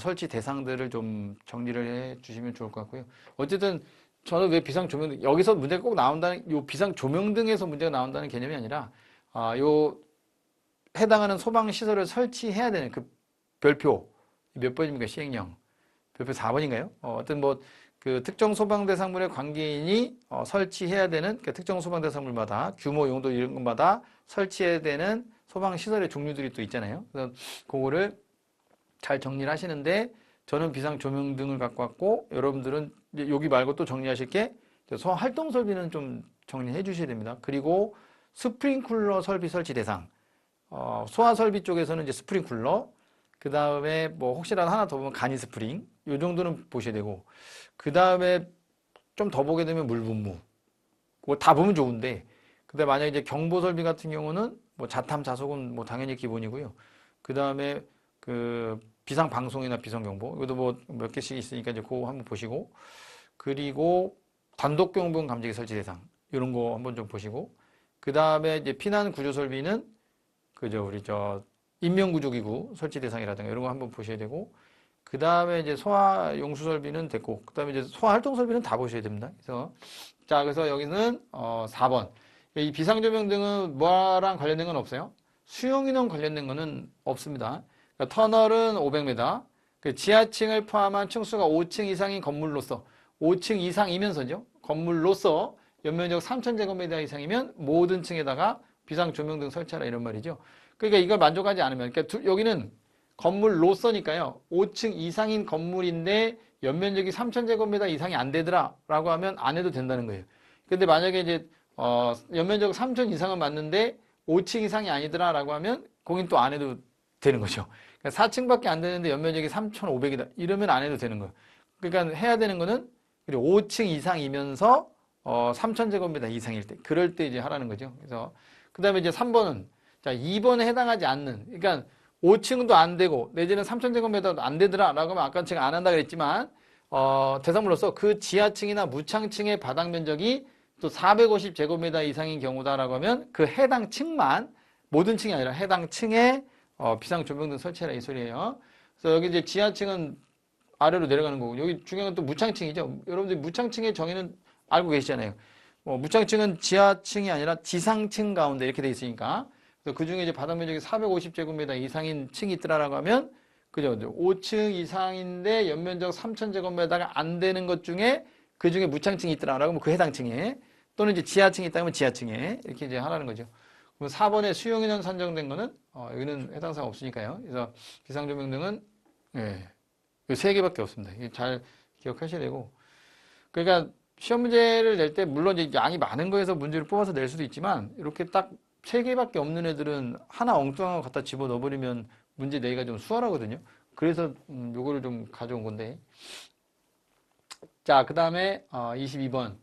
설치 대상들을 좀 정리를 해 주시면 좋을 것 같고요. 어쨌든 저는 왜 비상 조명등 여기서 문제가 꼭 나온다는 요 비상 조명등에서 문제가 나온다는 개념이 아니라 요 해당하는 소방 시설을 설치해야 되는 그 별표 몇 번입니까? 시행령 별표 4번인가요? 어떤 뭐 그 특정 소방 대상물의 관계인이 설치해야 되는 그 특정 소방 대상물마다 규모 용도 이런 것마다 설치해야 되는 소방 시설의 종류들이 또 있잖아요. 그래서 그거를 잘 정리를 하시는데 저는 비상 조명등을 갖고 왔고 여러분들은 이제 여기 말고 또 정리하실 게 소화 활동 설비는 좀 정리해 주셔야 됩니다. 그리고 스프링쿨러 설비 설치 대상 소화 설비 쪽에서는 이제 스프링쿨러 그 다음에 뭐 혹시라도 하나 더 보면 간이 스프링 요 정도는 보셔야 되고 그 다음에 좀 더 보게 되면 물분무 그거 다 보면 좋은데 근데 만약에 이제 경보 설비 같은 경우는 뭐 자탐 자속은 뭐 당연히 기본이고요. 그 다음에 그 비상 방송이나 비상 경보 이것도 뭐 몇 개씩 있으니까 이제 그거 한번 보시고 그리고 단독 경보용 감지기 설치 대상 이런 거 한번 좀 보시고 그 다음에 이제 피난 구조 설비는 그저 우리 저 인명구조기구 설치 대상이라든가 이런 거 한번 보셔야 되고 그 다음에 이제 소화 용수 설비는 됐고 그 다음에 이제 소화 활동 설비는 다 보셔야 됩니다. 그래서 여기는 4번 이 비상조명등은 뭐랑 관련된 건 없어요. 수용인원 관련된 거는 없습니다. 그러니까 터널은 500m, 그 지하층을 포함한 층수가 5층 이상인 건물로서 5층 이상이면서죠. 건물로서 연면적 3,000제곱미터 이상이면 모든 층에다가 비상조명등 설치하라 이런 말이죠. 그러니까 이걸 만족하지 않으면 그러니까 여기는 건물로서니까요. 5층 이상인 건물인데 연면적이 3,000제곱미터 이상이 안 되더라 라고 하면 안 해도 된다는 거예요. 근데 만약에 이제 연면적 3,000 이상은 맞는데 5층 이상이 아니더라 라고 하면 거긴 또 안 해도 되는 거죠. 그러니까 4층밖에 안 되는데 연면적이 3,500이다 이러면 안 해도 되는 거예요. 그러니까 해야 되는 거는 5층 이상이면서 3,000제곱미터 이상일 때 그럴 때 이제 하라는 거죠. 그래서 그 다음에 이제 3번은 자 2번에 해당하지 않는 그러니까 5층도 안 되고 내지는 3,000제곱미터도 안 되더라 라고 하면 아까 제가 안 한다 그랬지만 대상물로서 그 지하층이나 무창층의 바닥 면적이 또 450제곱미터 이상인 경우다라고 하면 그 해당 층만 모든 층이 아니라 해당 층에 비상조명등 설치해라 이 소리예요. 그래서 여기 이제 지하층은 아래로 내려가는 거고 여기 중요한 건 또 무창층이죠. 여러분들 무창층의 정의는 알고 계시잖아요. 무창층은 지하층이 아니라 지상층 가운데 이렇게 돼 있으니까 그 중에 이제 바닥 면적이 450제곱미터 이상인 층이 있더라라고 하면 그죠? 5층 이상인데 연면적 3,000제곱미터가 안 되는 것 중에 그 중에 무창층이 있더라라고 하면 그 해당 층에 또는 이제 지하층이 있다면 지하층에 이렇게 이제 하라는 거죠. 그럼 4번에 수용인원 산정된 거는 여기는 해당 사항 없으니까요. 그래서 비상조명등은 이 세 개밖에 없습니다. 잘 기억하셔야 되고 그러니까 시험 문제를 낼 때 물론 이제 양이 많은 거에서 문제를 뽑아서 낼 수도 있지만 이렇게 딱 세 개밖에 없는 애들은 하나 엉뚱한 거 갖다 집어 넣어버리면 문제 내기가 좀 수월하거든요. 그래서 요거를 좀 가져온 건데 자, 그 다음에 22번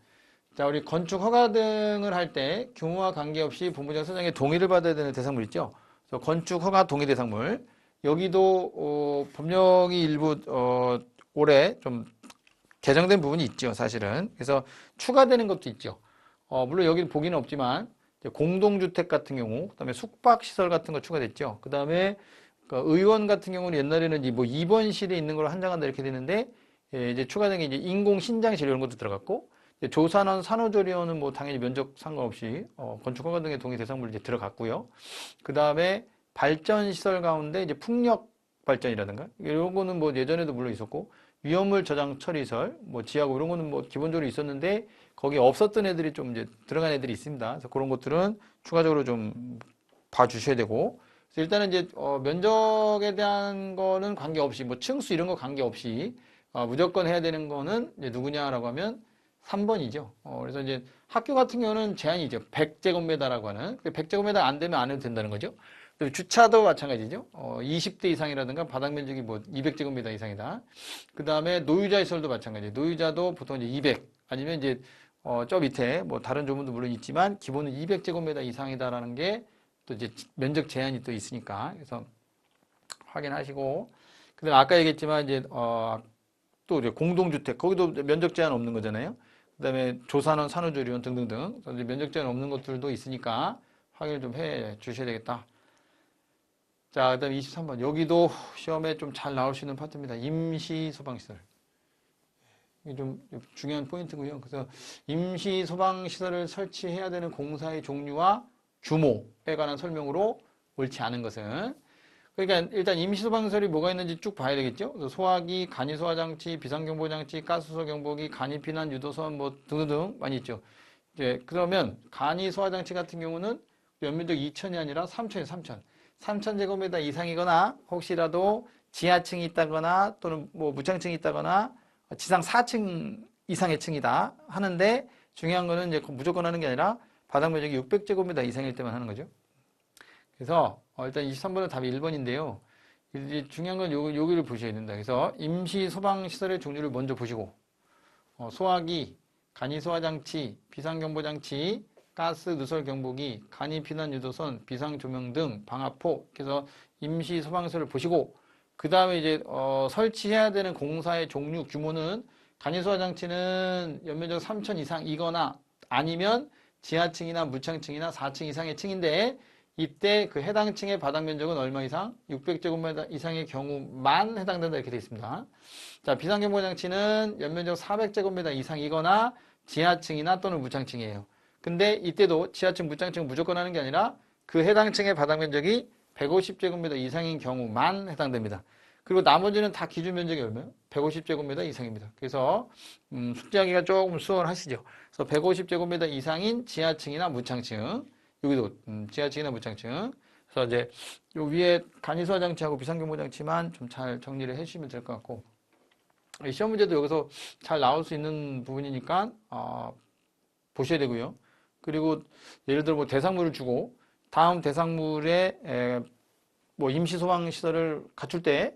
자, 우리 건축 허가 등을 할 때 규모와 관계없이 본부장 서장의 동의를 받아야 되는 대상물 있죠. 그래서 건축 허가 동의 대상물 여기도 법령이 일부 올해 좀 개정된 부분이 있죠, 사실은. 그래서 추가되는 것도 있죠. 물론 여기 보기는 없지만 공동주택 같은 경우, 그다음에 숙박시설 같은 거 추가됐죠. 그다음에 의원 같은 경우는 옛날에는 뭐 입원실에 있는 걸 한정한다 이렇게 되는데 이제 추가된 게 이제 인공 신장실 이런 것도 들어갔고, 조산원, 산후조리원은 뭐 당연히 면적 상관없이 건축허가 등의 동의 대상물로 이제 들어갔고요. 그 다음에 발전시설 가운데 이제 풍력 발전이라든가 이런 거는 뭐 예전에도 물론 있었고 위험물 저장 처리설, 뭐 지하고 이런 거는 뭐 기본적으로 있었는데 거기에 없었던 애들이 좀 이제 들어간 애들이 있습니다. 그래서 그런 것들은 추가적으로 좀 봐주셔야 되고 그래서 일단은 이제 면적에 대한 거는 관계없이 뭐 층수 이런 거 관계없이 무조건 해야 되는 거는 이제 누구냐라고 하면 3번이죠. 그래서 이제 학교 같은 경우는 제한이죠. 100제곱미터라고 하는. 100제곱미터 안 되면 안 해도 된다는 거죠. 주차도 마찬가지죠. 20대 이상이라든가 바닥 면적이 뭐 200제곱미터 이상이다. 그 다음에 노유자 시설도 마찬가지예요. 노유자도 보통 이제 200 아니면 이제 저 밑에 뭐 다른 조문도 물론 있지만 기본은 200제곱미터 이상이다라는 게 또 이제 면적 제한이 또 있으니까 그래서 확인하시고 그다음에 아까 얘기했지만 이제 또 이제 공동주택 거기도 면적 제한 없는 거잖아요. 그다음에 조산원, 산후조리원 등등등 이제 면적 제한 없는 것들도 있으니까 확인을 좀 해 주셔야 되겠다. 자, 그다음에 23번 여기도 시험에 좀 잘 나올 수 있는 파트입니다. 임시 소방시설. 이게 좀 중요한 포인트고요. 그래서 임시 소방시설을 설치해야 되는 공사의 종류와 규모에 관한 설명으로 옳지 않은 것은 그러니까 일단 임시소방시설이 뭐가 있는지 쭉 봐야 되겠죠. 그래서 소화기, 간이소화장치, 비상경보장치, 가스소경보기, 간이피난 유도선 뭐 등등등 많이 있죠. 이제 그러면 간이소화장치 같은 경우는 연면적 2,000이 아니라 3,000이 3,000. 3,000제곱미터 이상이거나 혹시라도 지하층이 있다거나 또는 뭐 무창층이 있다거나 지상 4층 이상의 층이다 하는데 중요한 거는 이제 무조건 하는 게 아니라 바닥 면적이 600제곱미터 이상일 때만 하는 거죠. 그래서 일단 23번은 답이 1번인데요. 이제 중요한 건 여기를 보셔야 된다. 그래서 임시 소방시설의 종류를 먼저 보시고 소화기, 간이소화장치, 비상경보장치, 가스 누설 경보기, 간이 피난 유도선, 비상조명 등 방화포 그래서 임시 소방시설을 보시고 그 다음에 이제 설치해야 되는 공사의 종류 규모는 간이소화장치는 연면적 3,000 이상이거나 아니면 지하층이나 무창층이나 4층 이상의 층인데 이때 그 해당 층의 바닥 면적은 얼마 이상? 600제곱미터 이상의 경우만 해당된다 이렇게 되어 있습니다. 자, 비상경보장치는 연면적 400제곱미터 이상이거나 지하층이나 또는 무창층이에요. 근데 이때도 지하층, 무창층 무조건 하는 게 아니라 그 해당 층의 바닥 면적이 150제곱미터 이상인 경우만 해당됩니다. 그리고 나머지는 다 기준 면적이 얼마예요? 150제곱미터 이상입니다. 그래서 숙지하기가 조금 수월하시죠. 그래서 150제곱미터 이상인 지하층이나 무창층 여기도 지하층이나 무창층 그래서 이제 요 위에 간이소화장치하고 비상경보장치만 좀 잘 정리를 해주시면 될 것 같고 시험 문제도 여기서 잘 나올 수 있는 부분이니까 보셔야 되고요. 그리고 예를 들어 뭐 대상물을 주고 다음 대상물에 뭐 임시 소방 시설을 갖출 때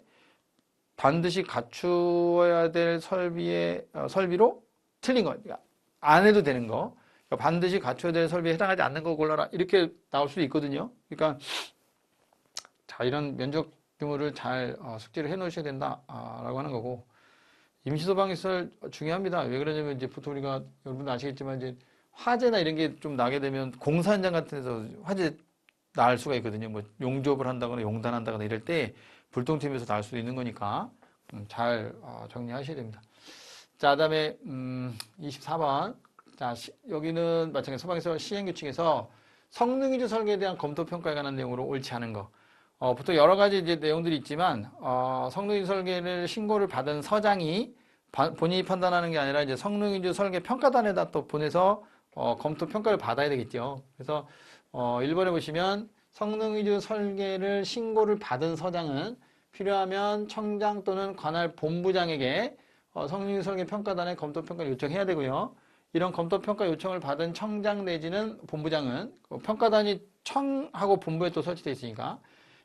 반드시 갖추어야 될 설비로 틀린 거, 그러니까 안 해도 되는 거, 그러니까 반드시 갖춰야 될 설비에 해당하지 않는 거 골라라 이렇게 나올 수도 있거든요. 그러니까 자 이런 면적 규모를 잘 숙지를 해놓으셔야 된다라고 하는 거고 임시소방시설 중요합니다. 왜 그러냐면 이제 보통 우리가 여러분 아시겠지만 이제 화재나 이런 게 좀 나게 되면 공사 현장 같은 데서 화재 날 수가 있거든요. 뭐 용접을 한다거나 용단한다거나 이럴 때 불똥 튀면서 날 수도 있는 거니까 잘 정리하셔야 됩니다. 자, 그다음에 24번. 자, 여기는 마찬가지 소방시설 시행규칙에서 성능위주 설계에 대한 검토 평가에 관한 내용으로 옳지 않은 거. 보통 여러 가지 이제 내용들이 있지만 성능위주 설계를 신고를 받은 서장이 본인이 판단하는 게 아니라 이제 성능위주 설계 평가단에다 또 보내서 검토 평가를 받아야 되겠죠. 그래서 1번에 보시면 성능위주 설계를 신고를 받은 서장은 필요하면 청장 또는 관할 본부장에게 성능위주 설계 평가단에 검토 평가를 요청해야 되고요. 이런 검토 평가 요청을 받은 청장 내지는 본부장은 평가단이 청하고 본부에 또 설치되어 있으니까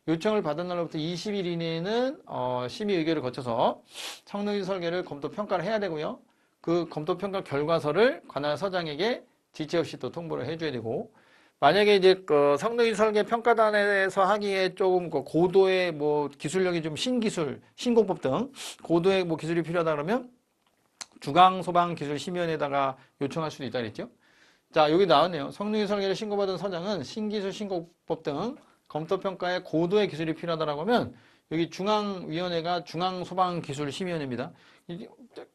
요청을 받은 날로부터 20일 이내에는 심의 의결을 거쳐서 성능위주 설계를 검토 평가를 해야 되고요. 그 검토 평가 결과서를 관할 서장에게 지체 없이 또 통보를 해줘야 되고 만약에 이제 그 성능위주 설계 평가단에서 하기에 조금 고도의 뭐 기술력이 좀 신기술, 신공법 등 고도의 뭐 기술이 필요하다 그러면 중앙소방기술심의원에다가 요청할 수도 있다 그랬죠. 자, 여기 나왔네요. 성능위주 설계를 신고받은 서장은 신기술, 신공법 등 검토평가에 고도의 기술이 필요하다라고 하면 여기 중앙위원회가 중앙소방기술심의위원회입니다.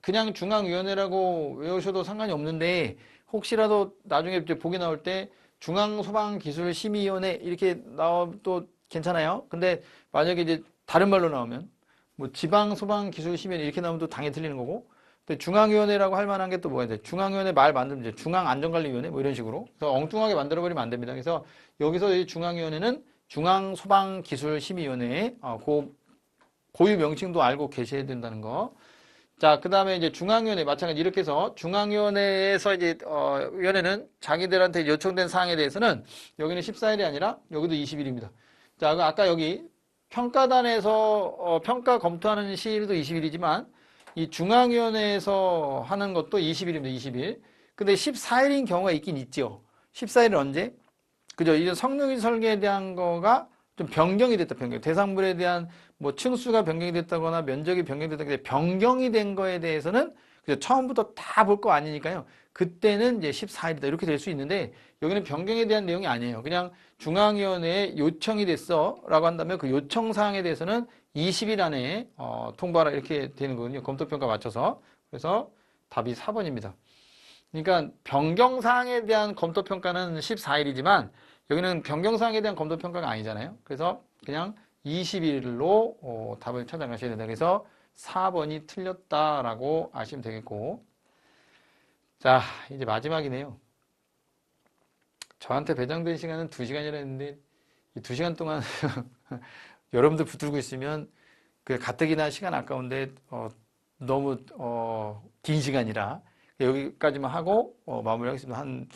그냥 중앙위원회라고 외우셔도 상관이 없는데 혹시라도 나중에 이제 보기 나올 때 중앙소방기술심의위원회 이렇게 나와도 괜찮아요. 근데 만약에 이제 다른 말로 나오면 뭐 지방소방기술심의위원회 이렇게 나오면 또 당연히 틀리는 거고, 근데 중앙위원회라고 할 만한 게 또 뭐가 돼? 중앙위원회 말 만들면 이제 중앙안전관리위원회 뭐 이런 식으로. 그래서 엉뚱하게 만들어버리면 안 됩니다. 그래서 여기서 이 중앙위원회는 중앙소방기술심의위원회, 고유 명칭도 알고 계셔야 된다는 거. 자, 그 다음에 이제 중앙위원회 마찬가지 이렇게 해서 중앙위원회에서 이제 위원회는 자기들한테 요청된 사항에 대해서는 여기는 14일이 아니라 여기도 20일입니다. 자, 아까 여기 평가단에서 평가 검토하는 시일도 20일이지만 이 중앙위원회에서 하는 것도 20일입니다. 20일. 근데 14일인 경우가 있긴 있죠. 14일은 언제? 그죠? 이제 성능이 설계에 대한 거가 좀 변경이 됐다, 변경. 대상물에 대한 뭐 층수가 변경이 됐다거나 면적이 변경이 됐다거나 변경이 된 거에 대해서는 그죠? 처음부터 다 볼 거 아니니까요. 그때는 이제 14일이다. 이렇게 될 수 있는데 여기는 변경에 대한 내용이 아니에요. 그냥 중앙위원회에 요청이 됐어 라고 한다면 그 요청 사항에 대해서는 20일 안에 통보하라 이렇게 되는 거거든요. 검토평가 맞춰서. 그래서 답이 4번입니다. 그러니까 변경사항에 대한 검토평가는 14일이지만 여기는 변경사항에 대한 검토평가가 아니잖아요. 그래서 그냥 20일로 답을 찾아가셔야 된다. 그래서 4번이 틀렸다라고 아시면 되겠고. 자, 이제 마지막이네요. 저한테 배정된 시간은 2시간이라 했는데 이 2시간 동안 여러분들 붙들고 있으면 그 가뜩이나 시간 아까운데 너무 긴 시간이라 여기까지만 하고 마무리하겠습니다. 한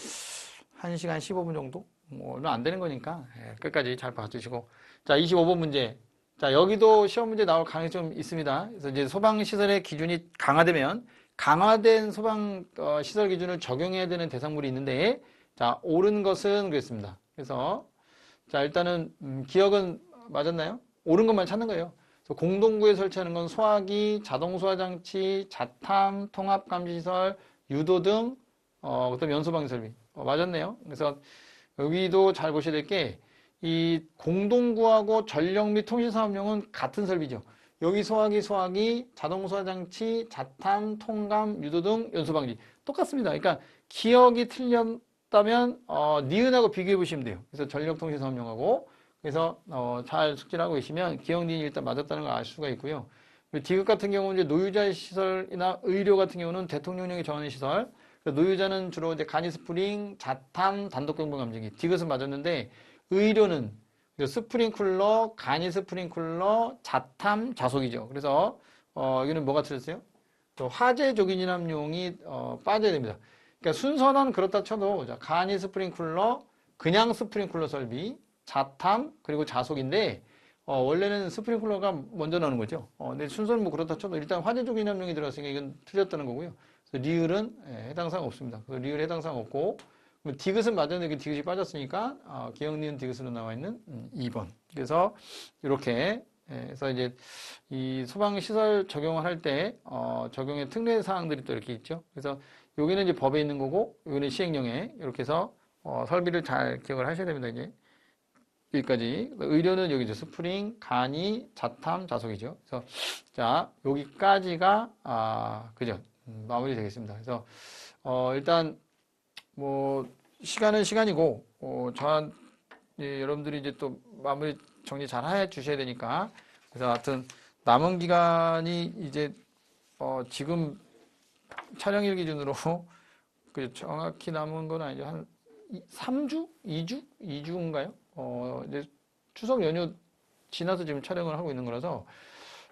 1시간 15분 정도? 얼마 안 되는 거니까 끝까지 잘 봐주시고. 자, 25번 문제. 자, 여기도 시험 문제 나올 가능성이 좀 있습니다. 그래서 이제 소방시설의 기준이 강화되면 강화된 소방시설 기준을 적용해야 되는 대상물이 있는데, 자, 옳은 것은 그랬습니다. 그래서 자, 일단은 기억은 맞았나요? 옳은 것만 찾는 거예요. 그래서 공동구에 설치하는 건 소화기, 자동소화장치, 자탐, 통합감시시설, 유도등, 그다음에 연소방설비. 맞았네요. 그래서 여기도 잘 보셔야 될 게 이 공동구하고 전력 및 통신사업용은 같은 설비죠. 여기 소화기, 자동소화장치, 자탐, 통감, 유도등, 연소방지 똑같습니다. 그러니까 기억이 틀렸다면 니은하고 비교해 보시면 돼요. 그래서 전력통신사업용하고 그래서 잘 숙지를 하고 계시면 기억 니은이 일단 맞았다는 걸 알 수가 있고요. 디귿 같은 경우는 이제 노유자 시설이나 의료 같은 경우는 대통령령이 정하는 시설. 노유자는 주로 이제 간이 스프링, 자탐, 단독경보 감지기. 디귿은 맞았는데 의료는 스프링쿨러, 간이 스프링쿨러, 자탐, 자속이죠. 그래서 여기는 뭐가 틀렸어요? 또 화재 조기 진압용이 빠져야 됩니다. 그러니까 순서는 그렇다 쳐도 간이 스프링쿨러, 그냥 스프링쿨러 설비, 자탐 그리고 자속인데 원래는 스프링쿨러가 먼저 나오는 거죠. 근데 순서는 뭐 그렇다 쳐도 일단 화재 조기 진압용이 들어갔으니까 이건 틀렸다는 거고요. 그래서 리을은 해당 사항 없습니다. 그래서 리을 해당 사항 없고 디귿은 맞았는데 그 디귿이 빠졌으니까 기억 니은 디귿으로 나와 있는 2번. 그래서 이렇게 그래서 이제 이 소방시설 적용을 할 때 적용의 특례 사항들이 또 이렇게 있죠. 그래서 여기는 이제 법에 있는 거고 여기는 시행령에 이렇게 해서 설비를 잘 기억을 하셔야 됩니다. 이제 여기까지. 의료는 여기죠. 스프링, 간이, 자탐, 자속이죠. 그래서 자 여기까지가 그죠. 마무리 되겠습니다. 그래서 일단 뭐 시간은 시간이고 여러분들이 이제 또 마무리 정리 잘 해 주셔야 되니까 그래서 하여튼 남은 기간이 이제 지금 촬영일 기준으로 그 정확히 남은 건 아니죠. 한 3주? 2주? 2주인가요? 이제 추석 연휴 지나서 지금 촬영을 하고 있는 거라서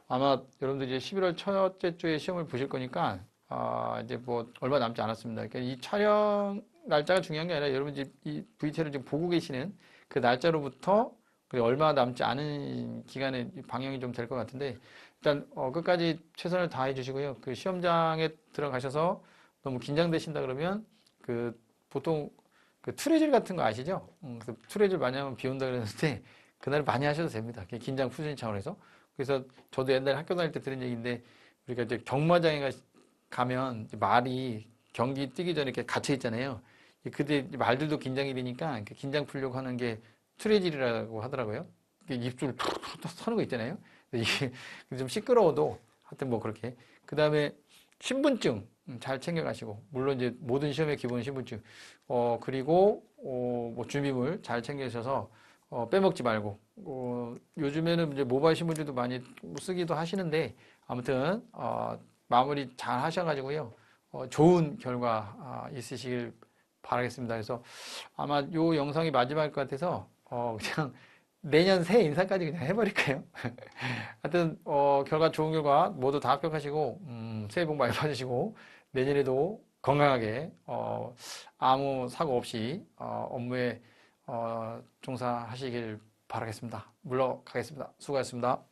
아마 여러분들 이제 11월 첫째 주에 시험을 보실 거니까 이제 뭐 얼마 남지 않았습니다. 그러니까 이 촬영 날짜가 중요한 게 아니라 여러분 이 VTR을 지금 보고 계시는 그 날짜로부터 얼마 남지 않은 기간에 방영이 좀 될 것 같은데 일단 끝까지 최선을 다해 주시고요. 그 시험장에 들어가셔서 너무 긴장되신다 그러면 그 보통 그 투레질 같은 거 아시죠? 그 투레질 많이 하면 비 온다 그랬는데 그날 많이 하셔도 됩니다. 긴장 푸시는 차원에서. 그래서 저도 옛날에 학교 다닐 때 들은 얘기인데 우리가 이제 경마장에 가면 말이 경기 뛰기 전에 이렇게 갇혀 있잖아요. 그때 말들도 긴장이 되니까 긴장 풀려고 하는 게 투레질이라고 하더라고요. 입술 툭툭 서는 거 있잖아요. 이게 좀 시끄러워도 하여튼 뭐 그렇게. 그 다음에 신분증 잘 챙겨가시고, 물론 이제 모든 시험의 기본 신분증, 그리고 뭐 준비물 잘 챙기셔서 빼먹지 말고, 요즘에는 이제 모바일 신분증도 많이 쓰기도 하시는데, 아무튼 마무리 잘 하셔가지고요, 좋은 결과 있으시길 바라겠습니다. 그래서 아마 요 영상이 마지막일 것 같아서 그냥 내년 새해 인사까지 그냥 해버릴까요? 하여튼 결과 좋은 결과 모두 다 합격하시고 새해 복 많이 받으시고 내년에도 건강하게 아무 사고 없이 업무에 종사하시길 바라겠습니다. 물러가겠습니다. 수고하셨습니다.